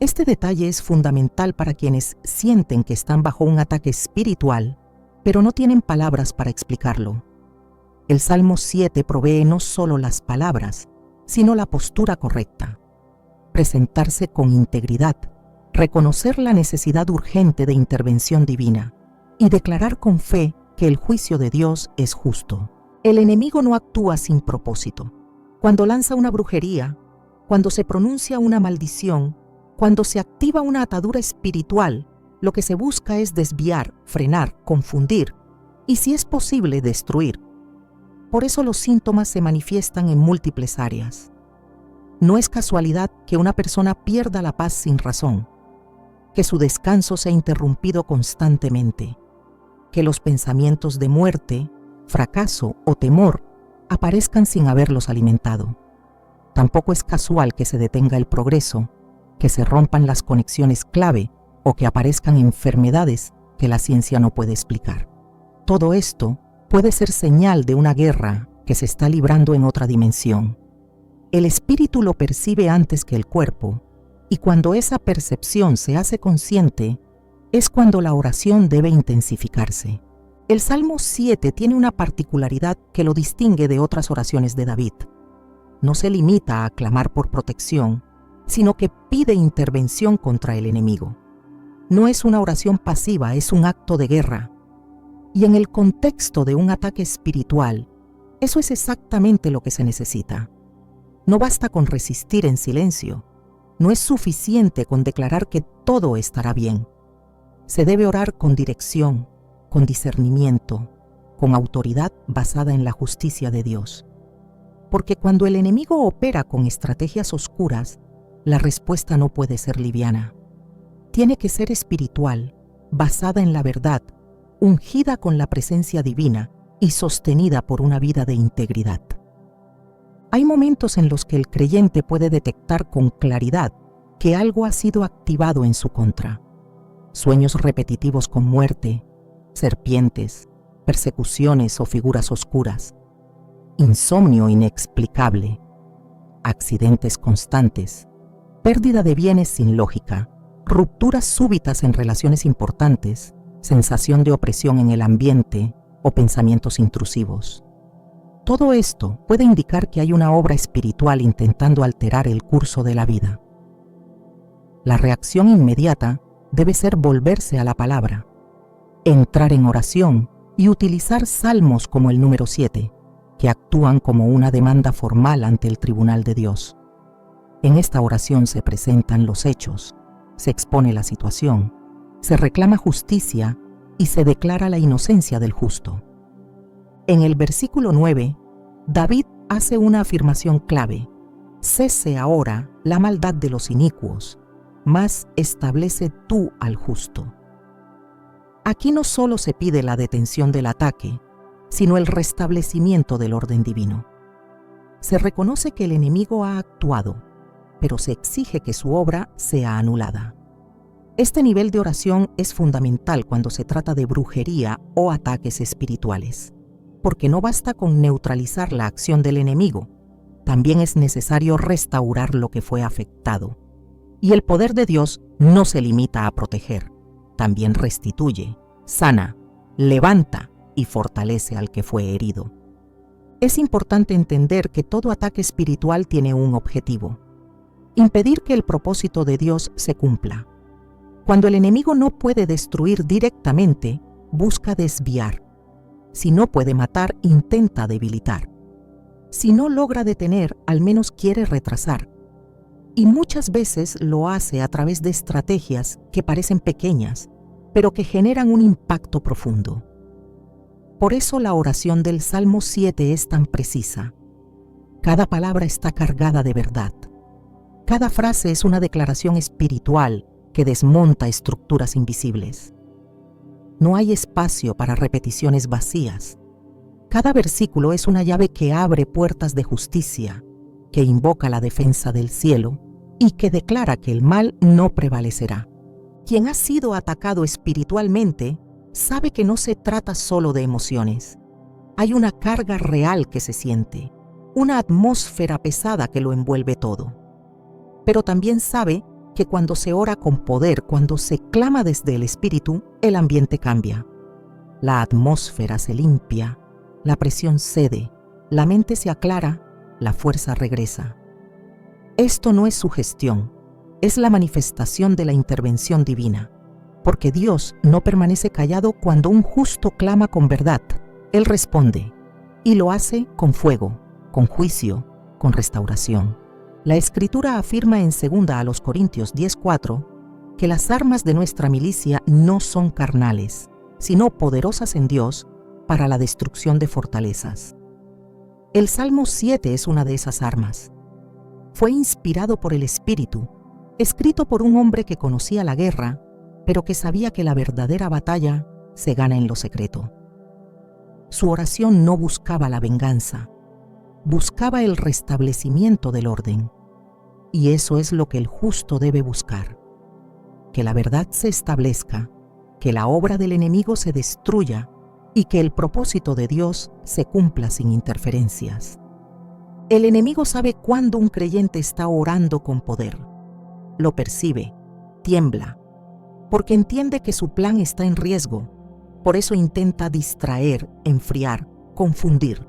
Este detalle es fundamental para quienes sienten que están bajo un ataque espiritual, pero no tienen palabras para explicarlo. El Salmo 7 provee no solo las palabras, sino la postura correcta. Presentarse con integridad, reconocer la necesidad urgente de intervención divina y declarar con fe que el juicio de Dios es justo. El enemigo no actúa sin propósito. Cuando lanza una brujería, cuando se pronuncia una maldición, cuando se activa una atadura espiritual, lo que se busca es desviar, frenar, confundir y, si es posible, destruir. Por eso los síntomas se manifiestan en múltiples áreas. No es casualidad que una persona pierda la paz sin razón, que su descanso sea interrumpido constantemente, que los pensamientos de muerte, fracaso o temor aparezcan sin haberlos alimentado. Tampoco es casual que se detenga el progreso, que se rompan las conexiones clave o que aparezcan enfermedades que la ciencia no puede explicar. Todo esto puede ser señal de una guerra que se está librando en otra dimensión. El espíritu lo percibe antes que el cuerpo, y cuando esa percepción se hace consciente, es cuando la oración debe intensificarse. El Salmo 7 tiene una particularidad que lo distingue de otras oraciones de David. No se limita a clamar por protección, sino que pide intervención contra el enemigo. No es una oración pasiva, es un acto de guerra. Y en el contexto de un ataque espiritual, eso es exactamente lo que se necesita. No basta con resistir en silencio. No es suficiente con declarar que todo estará bien. Se debe orar con dirección, con discernimiento, con autoridad basada en la justicia de Dios. Porque cuando el enemigo opera con estrategias oscuras, la respuesta no puede ser liviana. Tiene que ser espiritual, basada en la verdad, ungida con la presencia divina y sostenida por una vida de integridad. Hay momentos en los que el creyente puede detectar con claridad que algo ha sido activado en su contra. Sueños repetitivos con muerte, serpientes, persecuciones o figuras oscuras, insomnio inexplicable, accidentes constantes, pérdida de bienes sin lógica, rupturas súbitas en relaciones importantes, sensación de opresión en el ambiente o pensamientos intrusivos. Todo esto puede indicar que hay una obra espiritual intentando alterar el curso de la vida. La reacción inmediata debe ser volverse a la palabra, entrar en oración y utilizar salmos como el número 7, que actúan como una demanda formal ante el tribunal de Dios. En esta oración se presentan los hechos, se expone la situación, se reclama justicia y se declara la inocencia del justo. En el versículo 9, David hace una afirmación clave: cese ahora la maldad de los inicuos, mas establece tú al justo. Aquí no solo se pide la detención del ataque, sino el restablecimiento del orden divino. Se reconoce que el enemigo ha actuado, pero se exige que su obra sea anulada. Este nivel de oración es fundamental cuando se trata de brujería o ataques espirituales, porque no basta con neutralizar la acción del enemigo, también es necesario restaurar lo que fue afectado. Y el poder de Dios no se limita a proteger, también restituye, sana, levanta y fortalece al que fue herido. Es importante entender que todo ataque espiritual tiene un objetivo: impedir que el propósito de Dios se cumpla. Cuando el enemigo no puede destruir directamente, busca desviar. Si no puede matar, intenta debilitar. Si no logra detener, al menos quiere retrasar. Y muchas veces lo hace a través de estrategias que parecen pequeñas, pero que generan un impacto profundo. Por eso la oración del Salmo 7 es tan precisa. Cada palabra está cargada de verdad. Cada frase es una declaración espiritual que desmonta estructuras invisibles. No hay espacio para repeticiones vacías. Cada versículo es una llave que abre puertas de justicia, que invoca la defensa del cielo y que declara que el mal no prevalecerá. Quien ha sido atacado espiritualmente sabe que no se trata solo de emociones. Hay una carga real que se siente, una atmósfera pesada que lo envuelve todo. Pero también sabe que cuando se ora con poder, cuando se clama desde el espíritu, el ambiente cambia. La atmósfera se limpia, la presión cede, la mente se aclara, la fuerza regresa. Esto no es sugestión, es la manifestación de la intervención divina, porque Dios no permanece callado cuando un justo clama con verdad. Él responde, y lo hace con fuego, con juicio, con restauración. La Escritura afirma en 2 Corintios 10:4 que las armas de nuestra milicia no son carnales, sino poderosas en Dios para la destrucción de fortalezas. El Salmo 7 es una de esas armas. Fue inspirado por el Espíritu, escrito por un hombre que conocía la guerra, pero que sabía que la verdadera batalla se gana en lo secreto. Su oración no buscaba la venganza, buscaba el restablecimiento del orden. Y eso es lo que el justo debe buscar: que la verdad se establezca, que la obra del enemigo se destruya y que el propósito de Dios se cumpla sin interferencias. El enemigo sabe cuándo un creyente está orando con poder. Lo percibe, tiembla, porque entiende que su plan está en riesgo. Por eso intenta distraer, enfriar, confundir.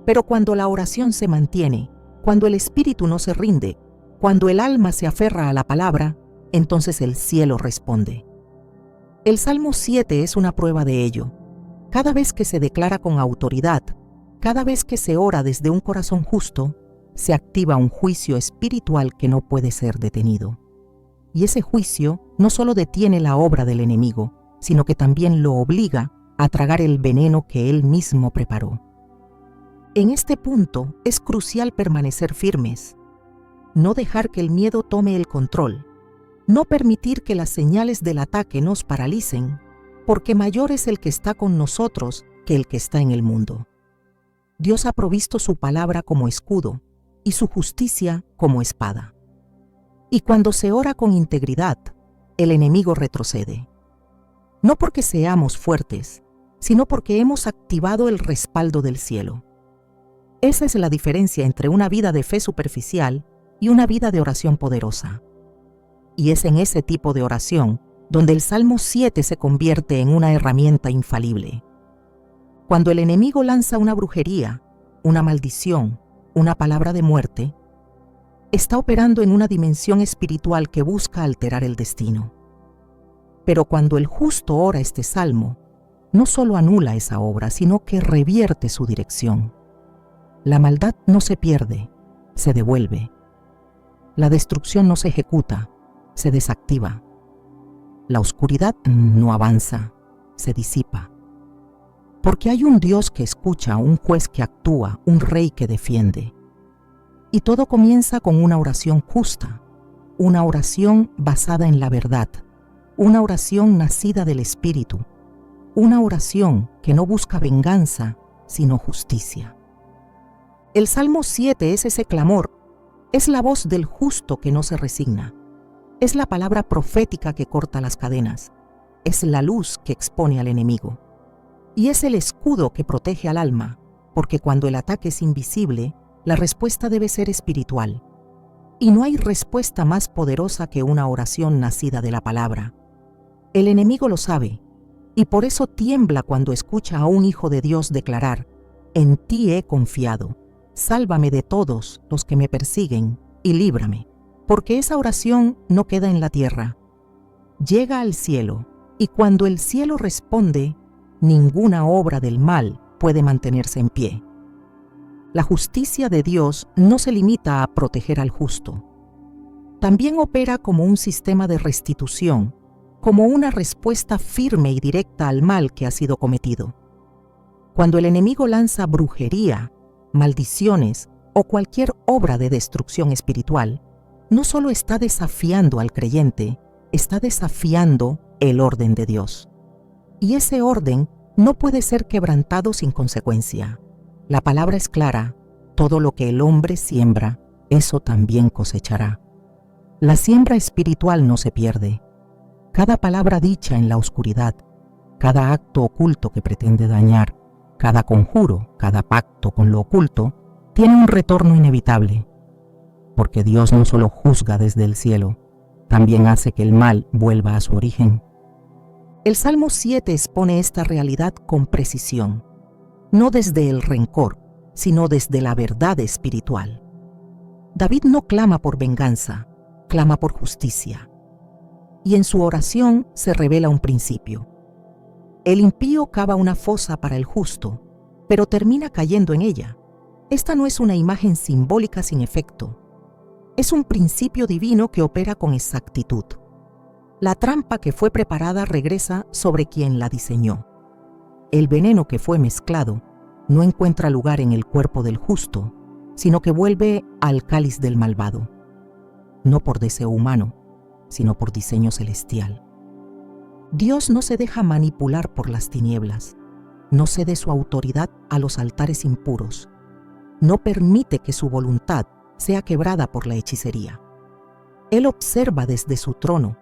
Pero cuando la oración se mantiene, cuando el espíritu no se rinde, cuando el alma se aferra a la palabra, entonces el cielo responde. El Salmo 7 es una prueba de ello. Cada vez que se declara con autoridad, cada vez que se ora desde un corazón justo, se activa un juicio espiritual que no puede ser detenido. Y ese juicio no solo detiene la obra del enemigo, sino que también lo obliga a tragar el veneno que él mismo preparó. En este punto es crucial permanecer firmes, no dejar que el miedo tome el control, no permitir que las señales del ataque nos paralicen, porque mayor es el que está con nosotros que el que está en el mundo. Dios ha provisto su palabra como escudo y su justicia como espada. Y cuando se ora con integridad, el enemigo retrocede. No porque seamos fuertes, sino porque hemos activado el respaldo del cielo. Esa es la diferencia entre una vida de fe superficial y una vida de oración poderosa. Y es en ese tipo de oración donde el Salmo 7 se convierte en una herramienta infalible. Cuando el enemigo lanza una brujería, una maldición, una palabra de muerte, está operando en una dimensión espiritual que busca alterar el destino. Pero cuando el justo ora este salmo, no solo anula esa obra, sino que revierte su dirección. La maldad no se pierde, se devuelve. La destrucción no se ejecuta, se desactiva. La oscuridad no avanza, se disipa. Porque hay un Dios que escucha, un juez que actúa, un rey que defiende. Y todo comienza con una oración justa, una oración basada en la verdad, una oración nacida del Espíritu, una oración que no busca venganza, sino justicia. El Salmo 7 es ese clamor, es la voz del justo que no se resigna, es la palabra profética que corta las cadenas, es la luz que expone al enemigo, y es el escudo que protege al alma, porque cuando el ataque es invisible, la respuesta debe ser espiritual. Y no hay respuesta más poderosa que una oración nacida de la palabra. El enemigo lo sabe, y por eso tiembla cuando escucha a un hijo de Dios declarar: «En ti he confiado, sálvame de todos los que me persiguen y líbrame», porque esa oración no queda en la tierra, llega al cielo, y cuando el cielo responde, ninguna obra del mal puede mantenerse en pie. La justicia de Dios no se limita a proteger al justo. También opera como un sistema de restitución, como una respuesta firme y directa al mal que ha sido cometido. Cuando el enemigo lanza brujería, maldiciones o cualquier obra de destrucción espiritual, no solo está desafiando al creyente, está desafiando el orden de Dios. Y ese orden no puede ser quebrantado sin consecuencia. La palabra es clara: todo lo que el hombre siembra, eso también cosechará. La siembra espiritual no se pierde. Cada palabra dicha en la oscuridad, cada acto oculto que pretende dañar, cada conjuro, cada pacto con lo oculto, tiene un retorno inevitable. Porque Dios no solo juzga desde el cielo, también hace que el mal vuelva a su origen. El Salmo 7 expone esta realidad con precisión, no desde el rencor, sino desde la verdad espiritual. David no clama por venganza, clama por justicia. Y en su oración se revela un principio. El impío cava una fosa para el justo, pero termina cayendo en ella. Esta no es una imagen simbólica sin efecto. Es un principio divino que opera con exactitud. La trampa que fue preparada regresa sobre quien la diseñó. El veneno que fue mezclado no encuentra lugar en el cuerpo del justo, sino que vuelve al cáliz del malvado. No por deseo humano, sino por diseño celestial. Dios no se deja manipular por las tinieblas, no cede su autoridad a los altares impuros, no permite que su voluntad sea quebrada por la hechicería. Él observa desde su trono,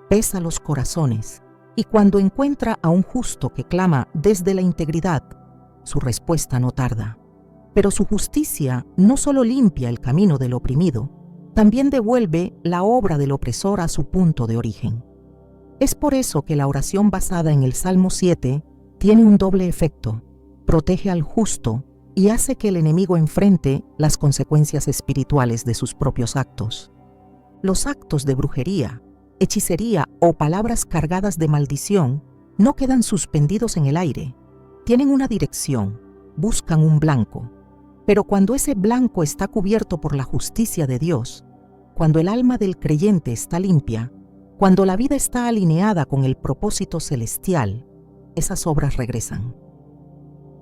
pesa los corazones, y cuando encuentra a un justo que clama desde la integridad, su respuesta no tarda. Pero su justicia no solo limpia el camino del oprimido, también devuelve la obra del opresor a su punto de origen. Es por eso que la oración basada en el Salmo 7 tiene un doble efecto: protege al justo y hace que el enemigo enfrente las consecuencias espirituales de sus propios actos. Los actos de brujería, hechicería o palabras cargadas de maldición no quedan suspendidos en el aire. Tienen una dirección, buscan un blanco. Pero cuando ese blanco está cubierto por la justicia de Dios, cuando el alma del creyente está limpia, cuando la vida está alineada con el propósito celestial, esas obras regresan.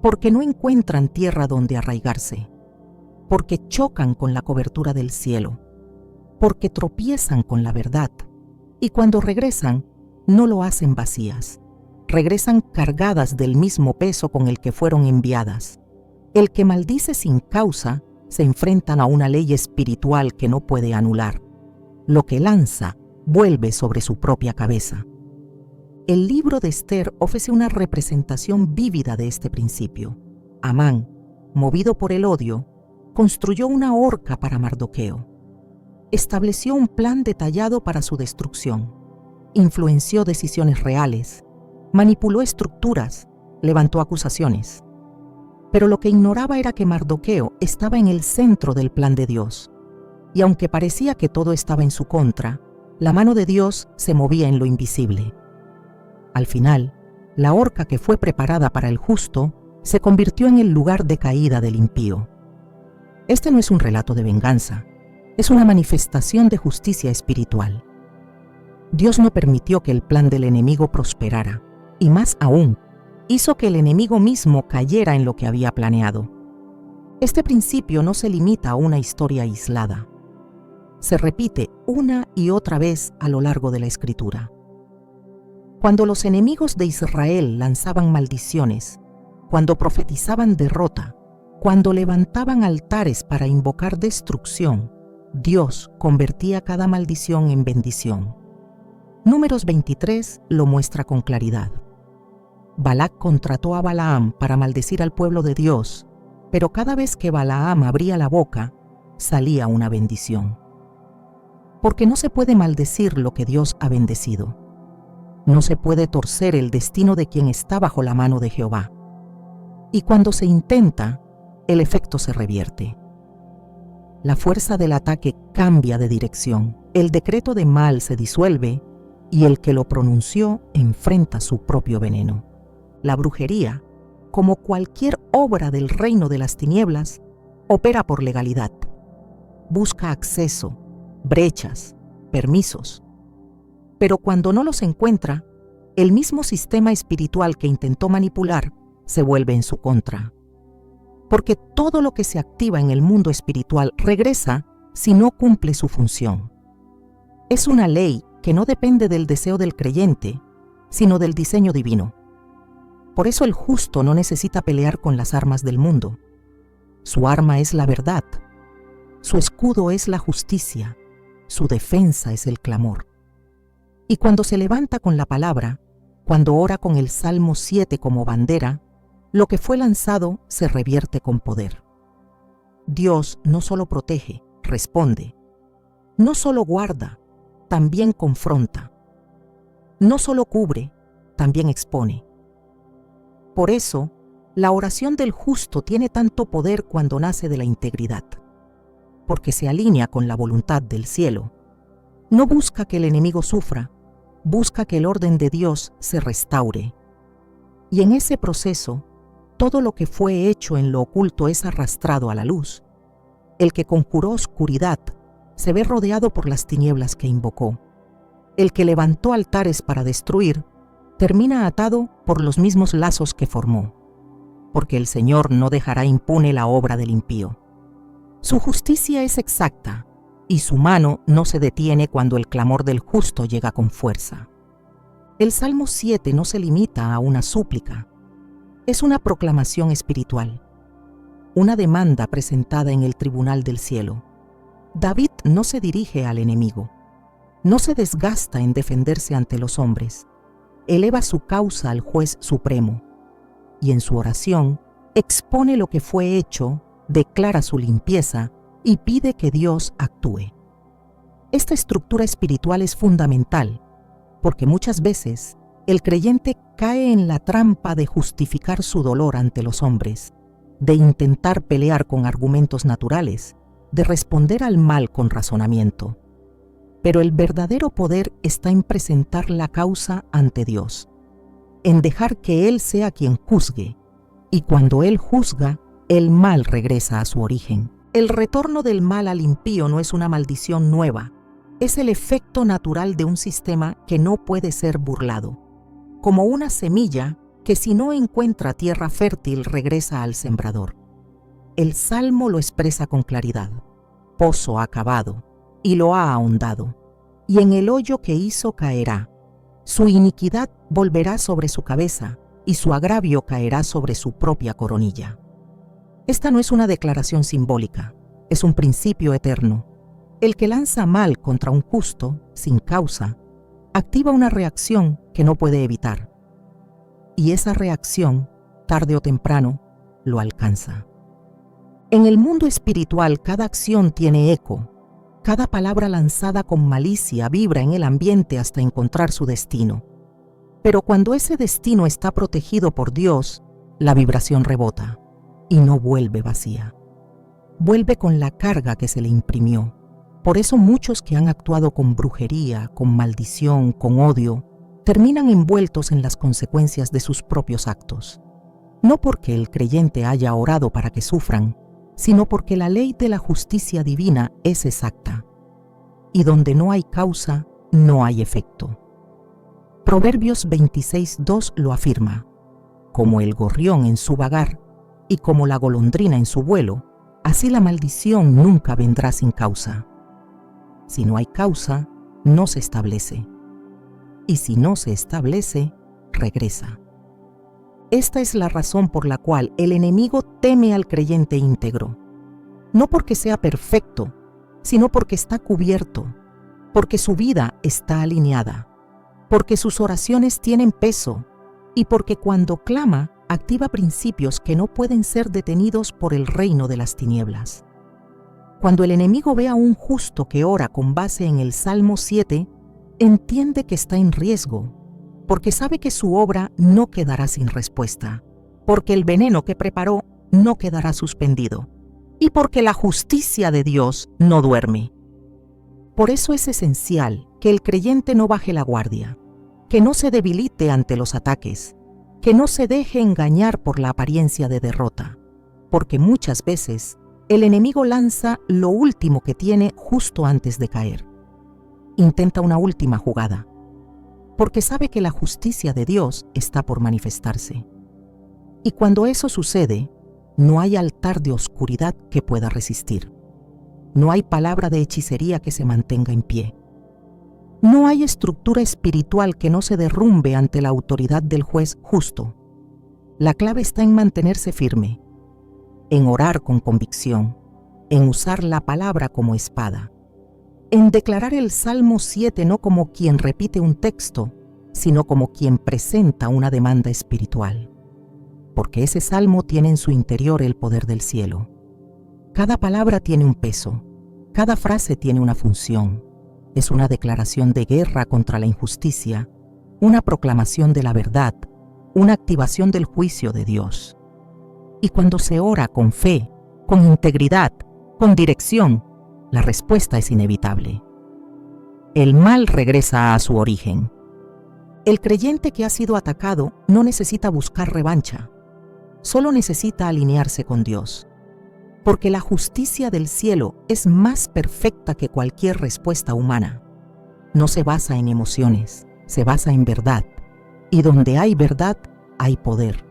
Porque no encuentran tierra donde arraigarse, porque chocan con la cobertura del cielo, porque tropiezan con la verdad, y cuando regresan, no lo hacen vacías, regresan cargadas del mismo peso con el que fueron enviadas. El que maldice sin causa se enfrentan a una ley espiritual que no puede anular. Lo que lanza vuelve sobre su propia cabeza. El libro de Esther ofrece una representación vívida de este principio. Amán, movido por el odio, construyó una horca para Mardoqueo. Estableció un plan detallado para su destrucción. Influenció decisiones reales, manipuló estructuras, levantó acusaciones. Pero lo que ignoraba era que Mardoqueo estaba en el centro del plan de Dios. Y aunque parecía que todo estaba en su contra, la mano de Dios se movía en lo invisible. Al final, la horca que fue preparada para el justo se convirtió en el lugar de caída del impío. Este no es un relato de venganza, es una manifestación de justicia espiritual. Dios no permitió que el plan del enemigo prosperara, y más aún, hizo que el enemigo mismo cayera en lo que había planeado. Este principio no se limita a una historia aislada. Se repite una y otra vez a lo largo de la Escritura. Cuando los enemigos de Israel lanzaban maldiciones, cuando profetizaban derrota, cuando levantaban altares para invocar destrucción, Dios convertía cada maldición en bendición. Números 23 lo muestra con claridad. Balac contrató a Balaam para maldecir al pueblo de Dios, pero cada vez que Balaam abría la boca, salía una bendición. Porque no se puede maldecir lo que Dios ha bendecido. No se puede torcer el destino de quien está bajo la mano de Jehová. Y cuando se intenta, el efecto se revierte. La fuerza del ataque cambia de dirección, el decreto de mal se disuelve y el que lo pronunció enfrenta su propio veneno. la brujería, como cualquier obra del reino de las tinieblas, opera por legalidad. Busca acceso, brechas, permisos. Pero cuando no los encuentra, el mismo sistema espiritual que intentó manipular se vuelve en su contra. Porque todo lo que se activa en el mundo espiritual regresa si no cumple su función. Es una ley que no depende del deseo del creyente, sino del diseño divino. Por eso el justo no necesita pelear con las armas del mundo. Su arma es la verdad. Su escudo es la justicia. Su defensa es el clamor. Y cuando se levanta con la palabra, cuando ora con el Salmo 7 como bandera, lo que fue lanzado se revierte con poder. Dios no solo protege, responde. No solo guarda, también confronta. No solo cubre, también expone. Por eso, la oración del justo tiene tanto poder cuando nace de la integridad, porque se alinea con la voluntad del cielo. No busca que el enemigo sufra, busca que el orden de Dios se restaure. Y en ese proceso, todo lo que fue hecho en lo oculto es arrastrado a la luz. El que conjuró oscuridad se ve rodeado por las tinieblas que invocó. El que levantó altares para destruir termina atado por los mismos lazos que formó, porque el Señor no dejará impune la obra del impío. Su justicia es exacta, y su mano no se detiene cuando el clamor del justo llega con fuerza. El Salmo 7 no se limita a una súplica, es una proclamación espiritual, una demanda presentada en el tribunal del cielo. David no se dirige al enemigo, no se desgasta en defenderse ante los hombres, eleva su causa al juez supremo, y en su oración expone lo que fue hecho, declara su limpieza y pide que Dios actúe. Esta estructura espiritual es fundamental, porque muchas veces el creyente cae en la trampa de justificar su dolor ante los hombres, de intentar pelear con argumentos naturales, de responder al mal con razonamiento. Pero el verdadero poder está en presentar la causa ante Dios, en dejar que Él sea quien juzgue, y cuando Él juzga, el mal regresa a su origen. El retorno del mal al impío no es una maldición nueva, es el efecto natural de un sistema que no puede ser burlado, como una semilla que si no encuentra tierra fértil regresa al sembrador. El Salmo lo expresa con claridad: pozo ha cavado y lo ha ahondado, y en el hoyo que hizo caerá. Su iniquidad volverá sobre su cabeza, y su agravio caerá sobre su propia coronilla. Esta no es una declaración simbólica, es un principio eterno. El que lanza mal contra un justo, sin causa, activa una reacción que no puede evitar. Y esa reacción, tarde o temprano, lo alcanza. En el mundo espiritual, cada acción tiene eco. Cada palabra lanzada con malicia vibra en el ambiente hasta encontrar su destino. Pero cuando ese destino está protegido por Dios, la vibración rebota y no vuelve vacía. Vuelve con la carga que se le imprimió. Por eso muchos que han actuado con brujería, con maldición, con odio, terminan envueltos en las consecuencias de sus propios actos. No porque el creyente haya orado para que sufran, sino porque la ley de la justicia divina es exacta. Y donde no hay causa, no hay efecto. Proverbios 26:2 lo afirma: como el gorrión en su vagar y como la golondrina en su vuelo, así la maldición nunca vendrá sin causa. Si no hay causa, no se establece. Y si no se establece, regresa. Esta es la razón por la cual el enemigo teme al creyente íntegro. No porque sea perfecto, sino porque está cubierto, porque su vida está alineada, porque sus oraciones tienen peso y porque cuando clama activa principios que no pueden ser detenidos por el reino de las tinieblas. Cuando el enemigo ve a un justo que ora con base en el Salmo 7, entiende que está en riesgo, porque sabe que su obra no quedará sin respuesta, porque el veneno que preparó no quedará suspendido, y porque la justicia de Dios no duerme. Por eso es esencial que el creyente no baje la guardia, que no se debilite ante los ataques, que no se deje engañar por la apariencia de derrota, porque muchas veces el enemigo lanza lo último que tiene justo antes de caer. Intenta una última jugada, porque sabe que la justicia de Dios está por manifestarse. Y cuando eso sucede, no hay altar de oscuridad que pueda resistir. No hay palabra de hechicería que se mantenga en pie. No hay estructura espiritual que no se derrumbe ante la autoridad del juez justo. La clave está en mantenerse firme, en orar con convicción, en usar la palabra como espada, en declarar el Salmo 7 no como quien repite un texto, sino como quien presenta una demanda espiritual. Porque ese salmo tiene en su interior el poder del cielo. Cada palabra tiene un peso, cada frase tiene una función. Es una declaración de guerra contra la injusticia, una proclamación de la verdad, una activación del juicio de Dios. Y cuando se ora con fe, con integridad, con dirección, la respuesta es inevitable. El mal regresa a su origen. El creyente que ha sido atacado no necesita buscar revancha, solo necesita alinearse con Dios. Porque la justicia del cielo es más perfecta que cualquier respuesta humana. No se basa en emociones, se basa en verdad. Y donde hay verdad, hay poder.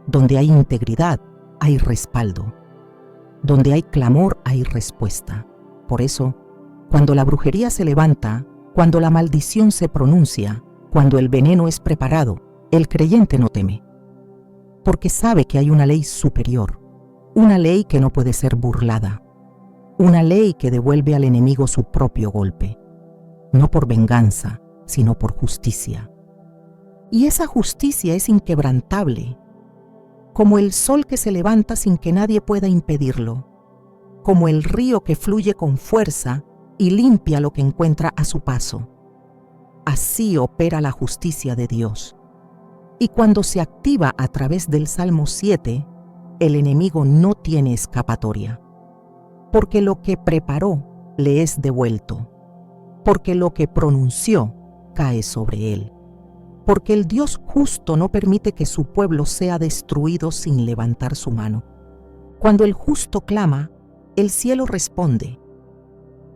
Donde hay integridad, hay respaldo. Donde hay clamor, hay respuesta. Por eso, cuando la brujería se levanta, cuando la maldición se pronuncia, cuando el veneno es preparado, el creyente no teme. Porque sabe que hay una ley superior. Una ley que no puede ser burlada. Una ley que devuelve al enemigo su propio golpe. No por venganza, sino por justicia. Y esa justicia es inquebrantable, como el sol que se levanta sin que nadie pueda impedirlo, como el río que fluye con fuerza y limpia lo que encuentra a su paso. Así opera la justicia de Dios. Y cuando se activa a través del Salmo 7, el enemigo no tiene escapatoria, porque lo que preparó le es devuelto, porque lo que pronunció cae sobre él, porque el Dios justo no permite que su pueblo sea destruido sin levantar su mano. Cuando el justo clama, el cielo responde,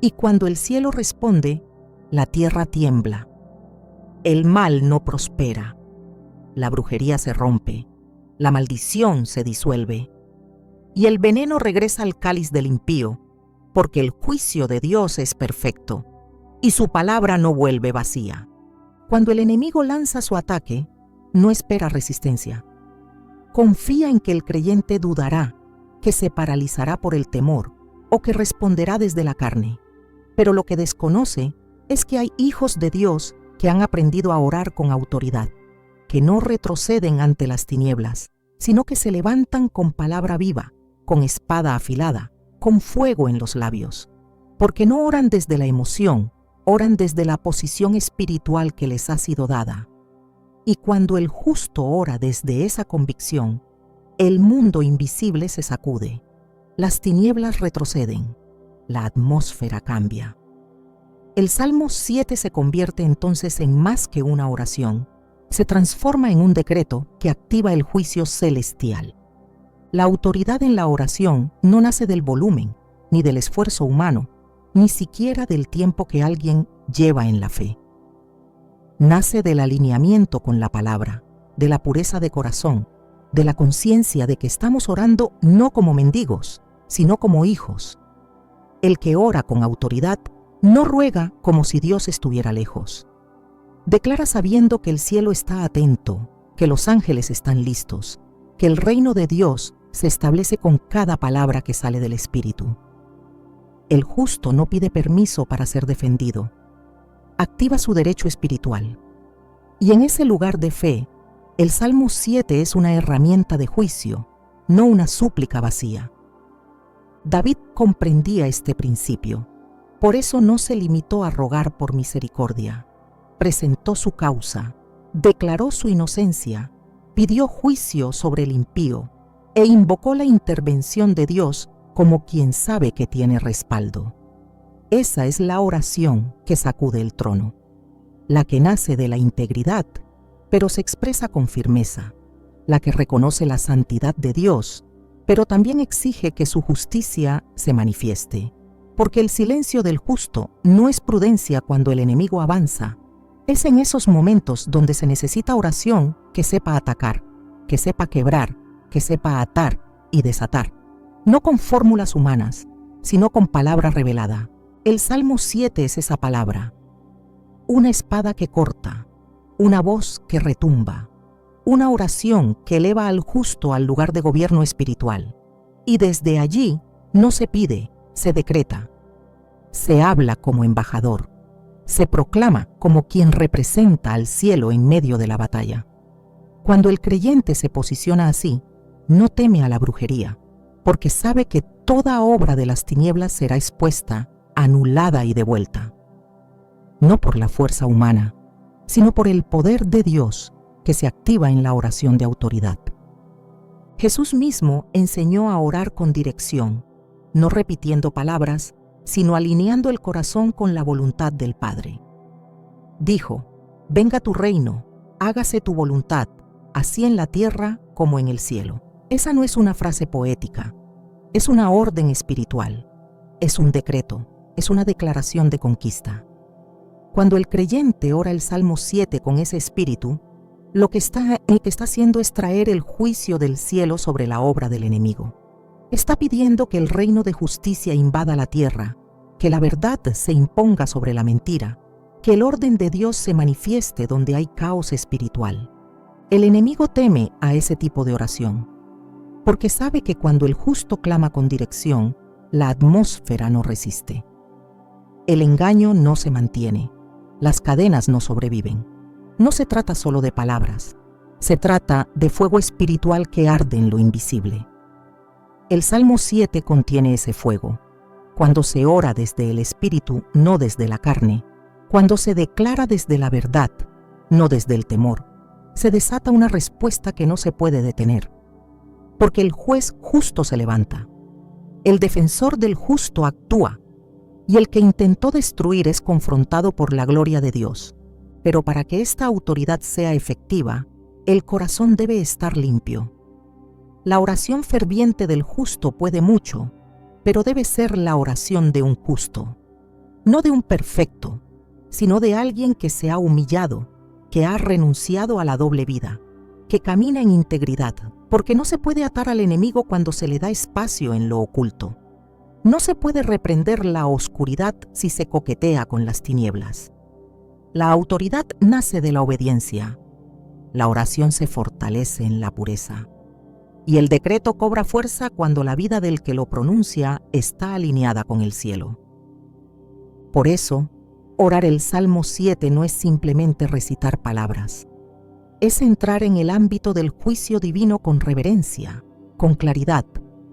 y cuando el cielo responde, la tierra tiembla. El mal no prospera, la brujería se rompe, la maldición se disuelve, y el veneno regresa al cáliz del impío, porque el juicio de Dios es perfecto, y su palabra no vuelve vacía. Cuando el enemigo lanza su ataque, no espera resistencia. Confía en que el creyente dudará, que se paralizará por el temor, o que responderá desde la carne. Pero lo que desconoce es que hay hijos de Dios que han aprendido a orar con autoridad, que no retroceden ante las tinieblas, sino que se levantan con palabra viva, con espada afilada, con fuego en los labios, porque no oran desde la emoción, oran desde la posición espiritual que les ha sido dada. Y cuando el justo ora desde esa convicción, el mundo invisible se sacude, las tinieblas retroceden, la atmósfera cambia. El Salmo 7 se convierte entonces en más que una oración, se transforma en un decreto que activa el juicio celestial. La autoridad en la oración no nace del volumen, ni del esfuerzo humano, ni siquiera del tiempo que alguien lleva en la fe. Nace del alineamiento con la palabra, de la pureza de corazón, de la conciencia de que estamos orando no como mendigos, sino como hijos. El que ora con autoridad no ruega como si Dios estuviera lejos. Declara sabiendo que el cielo está atento, que los ángeles están listos, que el reino de Dios se establece con cada palabra que sale del Espíritu. El justo no pide permiso para ser defendido. Activa su derecho espiritual. Y en ese lugar de fe, el Salmo 7 es una herramienta de juicio, no una súplica vacía. David comprendía este principio. Por eso no se limitó a rogar por misericordia. Presentó su causa, declaró su inocencia, pidió juicio sobre el impío e invocó la intervención de Dios como quien sabe que tiene respaldo. Esa es la oración que sacude el trono, la que nace de la integridad, pero se expresa con firmeza, la que reconoce la santidad de Dios, pero también exige que su justicia se manifieste, porque el silencio del justo no es prudencia cuando el enemigo avanza. Es en esos momentos donde se necesita oración que sepa atacar, que sepa quebrar, que sepa atar y desatar, no con fórmulas humanas, sino con palabra revelada. El Salmo 7 es esa palabra, una espada que corta, una voz que retumba, una oración que eleva al justo al lugar de gobierno espiritual. Y desde allí no se pide, se decreta, se habla como embajador, se proclama como quien representa al cielo en medio de la batalla. Cuando el creyente se posiciona así, no teme a la brujería, porque sabe que toda obra de las tinieblas será expuesta, anulada y devuelta. No por la fuerza humana, sino por el poder de Dios que se activa en la oración de autoridad. Jesús mismo enseñó a orar con dirección, no repitiendo palabras, sino alineando el corazón con la voluntad del Padre. Dijo: «Venga tu reino, hágase tu voluntad, así en la tierra como en el cielo». Esa no es una frase poética, es una orden espiritual, es un decreto, es una declaración de conquista. Cuando el creyente ora el Salmo 7 con ese espíritu, lo que está haciendo es traer el juicio del cielo sobre la obra del enemigo. Está pidiendo que el reino de justicia invada la tierra, que la verdad se imponga sobre la mentira, que el orden de Dios se manifieste donde hay caos espiritual. El enemigo teme a ese tipo de oración, porque sabe que cuando el justo clama con dirección, la atmósfera no resiste. El engaño no se mantiene, las cadenas no sobreviven. No se trata solo de palabras, se trata de fuego espiritual que arde en lo invisible. El Salmo 7 contiene ese fuego. Cuando se ora desde el espíritu, no desde la carne, cuando se declara desde la verdad, no desde el temor, se desata una respuesta que no se puede detener. Porque el juez justo se levanta, el defensor del justo actúa, y el que intentó destruir es confrontado por la gloria de Dios. Pero para que esta autoridad sea efectiva, el corazón debe estar limpio. La oración ferviente del justo puede mucho, pero debe ser la oración de un justo, no de un perfecto, sino de alguien que se ha humillado, que ha renunciado a la doble vida, que camina en integridad, porque no se puede atar al enemigo cuando se le da espacio en lo oculto. No se puede reprender la oscuridad si se coquetea con las tinieblas. La autoridad nace de la obediencia. La oración se fortalece en la pureza. Y el decreto cobra fuerza cuando la vida del que lo pronuncia está alineada con el cielo. Por eso, orar el Salmo 7 no es simplemente recitar palabras. Es entrar en el ámbito del juicio divino con reverencia, con claridad,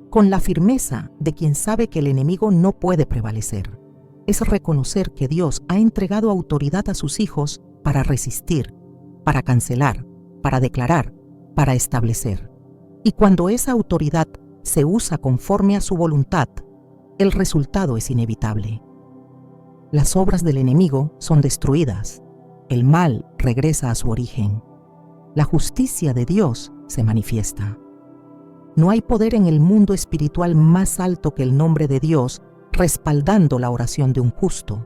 con la firmeza de quien sabe que el enemigo no puede prevalecer. Es reconocer que Dios ha entregado autoridad a sus hijos para resistir, para cancelar, para declarar, para establecer. Y cuando esa autoridad se usa conforme a su voluntad, el resultado es inevitable. Las obras del enemigo son destruidas, el mal regresa a su origen, la justicia de Dios se manifiesta. No hay poder en el mundo espiritual más alto que el nombre de Dios respaldando la oración de un justo.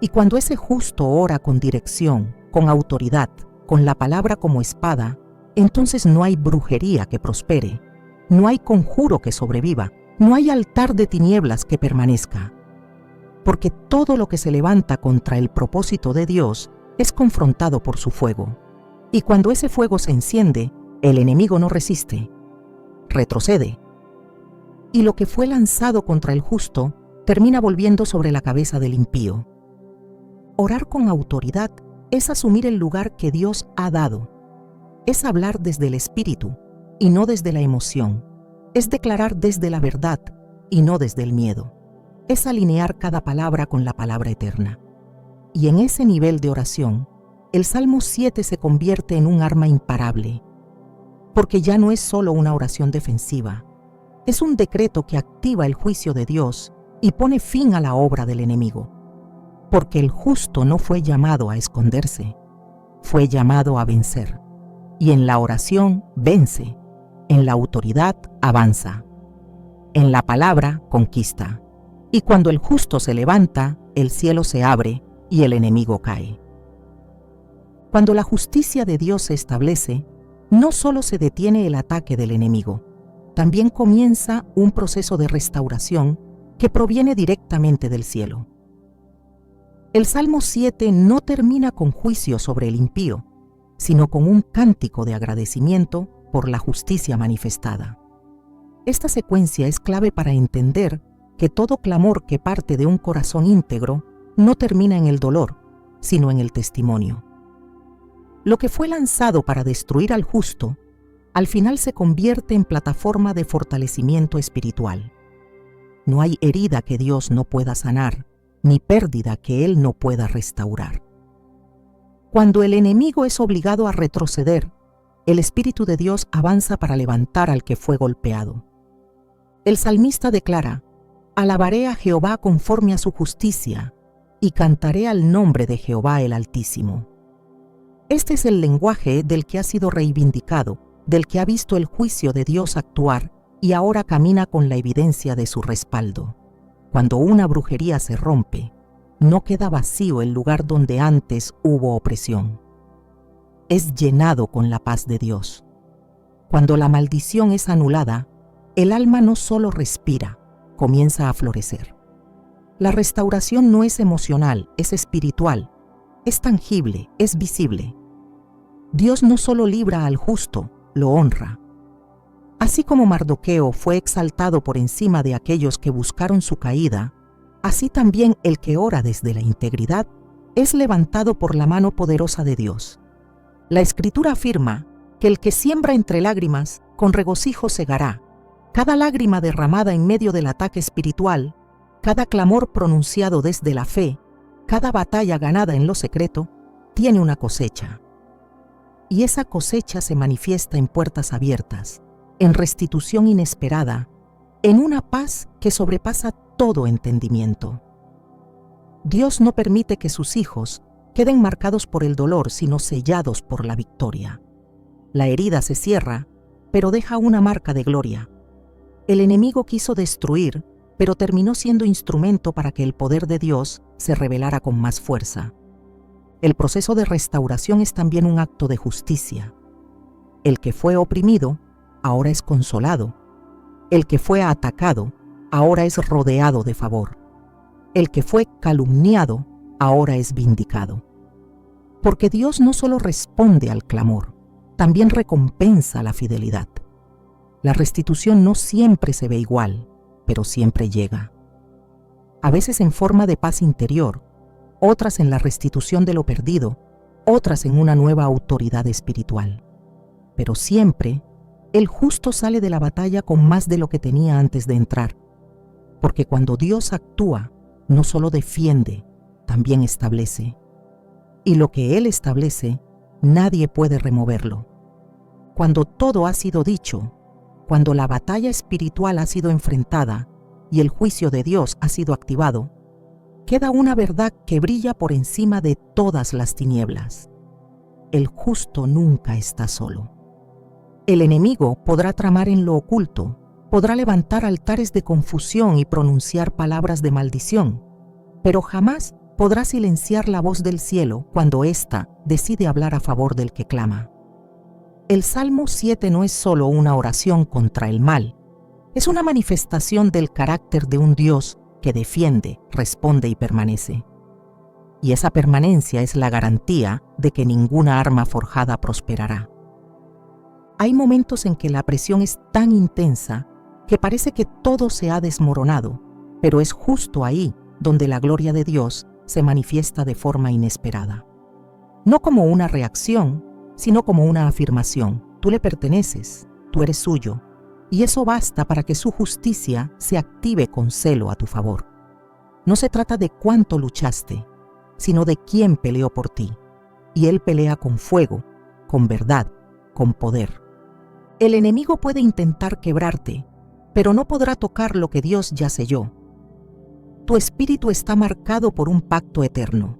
Y cuando ese justo ora con dirección, con autoridad, con la palabra como espada, entonces no hay brujería que prospere, no hay conjuro que sobreviva, no hay altar de tinieblas que permanezca. Porque todo lo que se levanta contra el propósito de Dios es confrontado por su fuego. Y cuando ese fuego se enciende, el enemigo no resiste, retrocede. Y lo que fue lanzado contra el justo termina volviendo sobre la cabeza del impío. Orar con autoridad es asumir el lugar que Dios ha dado. Es hablar desde el espíritu y no desde la emoción. Es declarar desde la verdad y no desde el miedo. Es alinear cada palabra con la palabra eterna. Y en ese nivel de oración, el Salmo 7 se convierte en un arma imparable, porque ya no es solo una oración defensiva, es un decreto que activa el juicio de Dios y pone fin a la obra del enemigo, porque el justo no fue llamado a esconderse, fue llamado a vencer. y en la oración vence, en la autoridad avanza, en la palabra conquista, y cuando el justo se levanta, el cielo se abre y el enemigo cae. Cuando la justicia de Dios se establece, no solo se detiene el ataque del enemigo, también comienza un proceso de restauración que proviene directamente del cielo. El Salmo 7 no termina con juicio sobre el impío, sino con un cántico de agradecimiento por la justicia manifestada. Esta secuencia es clave para entender que todo clamor que parte de un corazón íntegro no termina en el dolor, sino en el testimonio. Lo que fue lanzado para destruir al justo, al final se convierte en plataforma de fortalecimiento espiritual. No hay herida que Dios no pueda sanar, ni pérdida que Él no pueda restaurar. Cuando el enemigo es obligado a retroceder, el Espíritu de Dios avanza para levantar al que fue golpeado. El salmista declara: «Alabaré a Jehová conforme a su justicia, y cantaré al nombre de Jehová el Altísimo». Este es el lenguaje del que ha sido reivindicado, del que ha visto el juicio de Dios actuar y ahora camina con la evidencia de su respaldo. Cuando una brujería se rompe, no queda vacío el lugar donde antes hubo opresión. Es llenado con la paz de Dios. Cuando la maldición es anulada, el alma no solo respira, comienza a florecer. La restauración no es emocional, es espiritual, es tangible, es visible. Dios no solo libra al justo, lo honra. Así como Mardoqueo fue exaltado por encima de aquellos que buscaron su caída, así también el que ora desde la integridad es levantado por la mano poderosa de Dios. La Escritura afirma que el que siembra entre lágrimas, con regocijo segará. Cada lágrima derramada en medio del ataque espiritual, cada clamor pronunciado desde la fe, cada batalla ganada en lo secreto, tiene una cosecha. Y esa cosecha se manifiesta en puertas abiertas, en restitución inesperada, en una paz que sobrepasa todo entendimiento. Dios no permite que sus hijos queden marcados por el dolor, sino sellados por la victoria. La herida se cierra, pero deja una marca de gloria. El enemigo quiso destruir, pero terminó siendo instrumento para que el poder de Dios se revelara con más fuerza. El proceso de restauración es también un acto de justicia. El que fue oprimido, ahora es consolado. El que fue atacado, ahora es rodeado de favor. El que fue calumniado, ahora es vindicado. Porque Dios no solo responde al clamor, también recompensa la fidelidad. La restitución no siempre se ve igual, pero siempre llega. A veces en forma de paz interior, otras en la restitución de lo perdido, otras en una nueva autoridad espiritual. Pero siempre, el justo sale de la batalla con más de lo que tenía antes de entrar, porque cuando Dios actúa, no solo defiende, también establece. Y lo que Él establece, nadie puede removerlo. Cuando todo ha sido dicho, cuando la batalla espiritual ha sido enfrentada y el juicio de Dios ha sido activado, queda una verdad que brilla por encima de todas las tinieblas. El justo nunca está solo. El enemigo podrá tramar en lo oculto, podrá levantar altares de confusión y pronunciar palabras de maldición, pero jamás podrá silenciar la voz del cielo cuando ésta decide hablar a favor del que clama. El Salmo 7 no es solo una oración contra el mal, es una manifestación del carácter de un Dios que defiende, responde y permanece. Y esa permanencia es la garantía de que ninguna arma forjada prosperará. Hay momentos en que la presión es tan intensa que parece que todo se ha desmoronado, pero es justo ahí donde la gloria de Dios se manifiesta de forma inesperada. No como una reacción, sino como una afirmación. Tú le perteneces, tú eres suyo, y eso basta para que su justicia se active con celo a tu favor. No se trata de cuánto luchaste, sino de quién peleó por ti, y Él pelea con fuego, con verdad, con poder. El enemigo puede intentar quebrarte, pero no podrá tocar lo que Dios ya selló. Tu espíritu está marcado por un pacto eterno.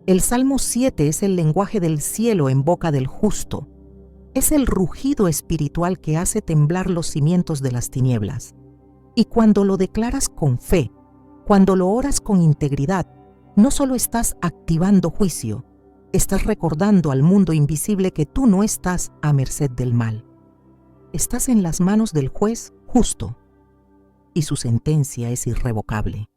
El Salmo 7 es el lenguaje del cielo en boca del justo, Es el rugido espiritual que hace temblar los cimientos de las tinieblas. Y cuando lo declaras con fe, cuando lo oras con integridad, no solo estás activando juicio, estás recordando al mundo invisible que tú no estás a merced del mal. Estás en las manos del juez justo y su sentencia es irrevocable.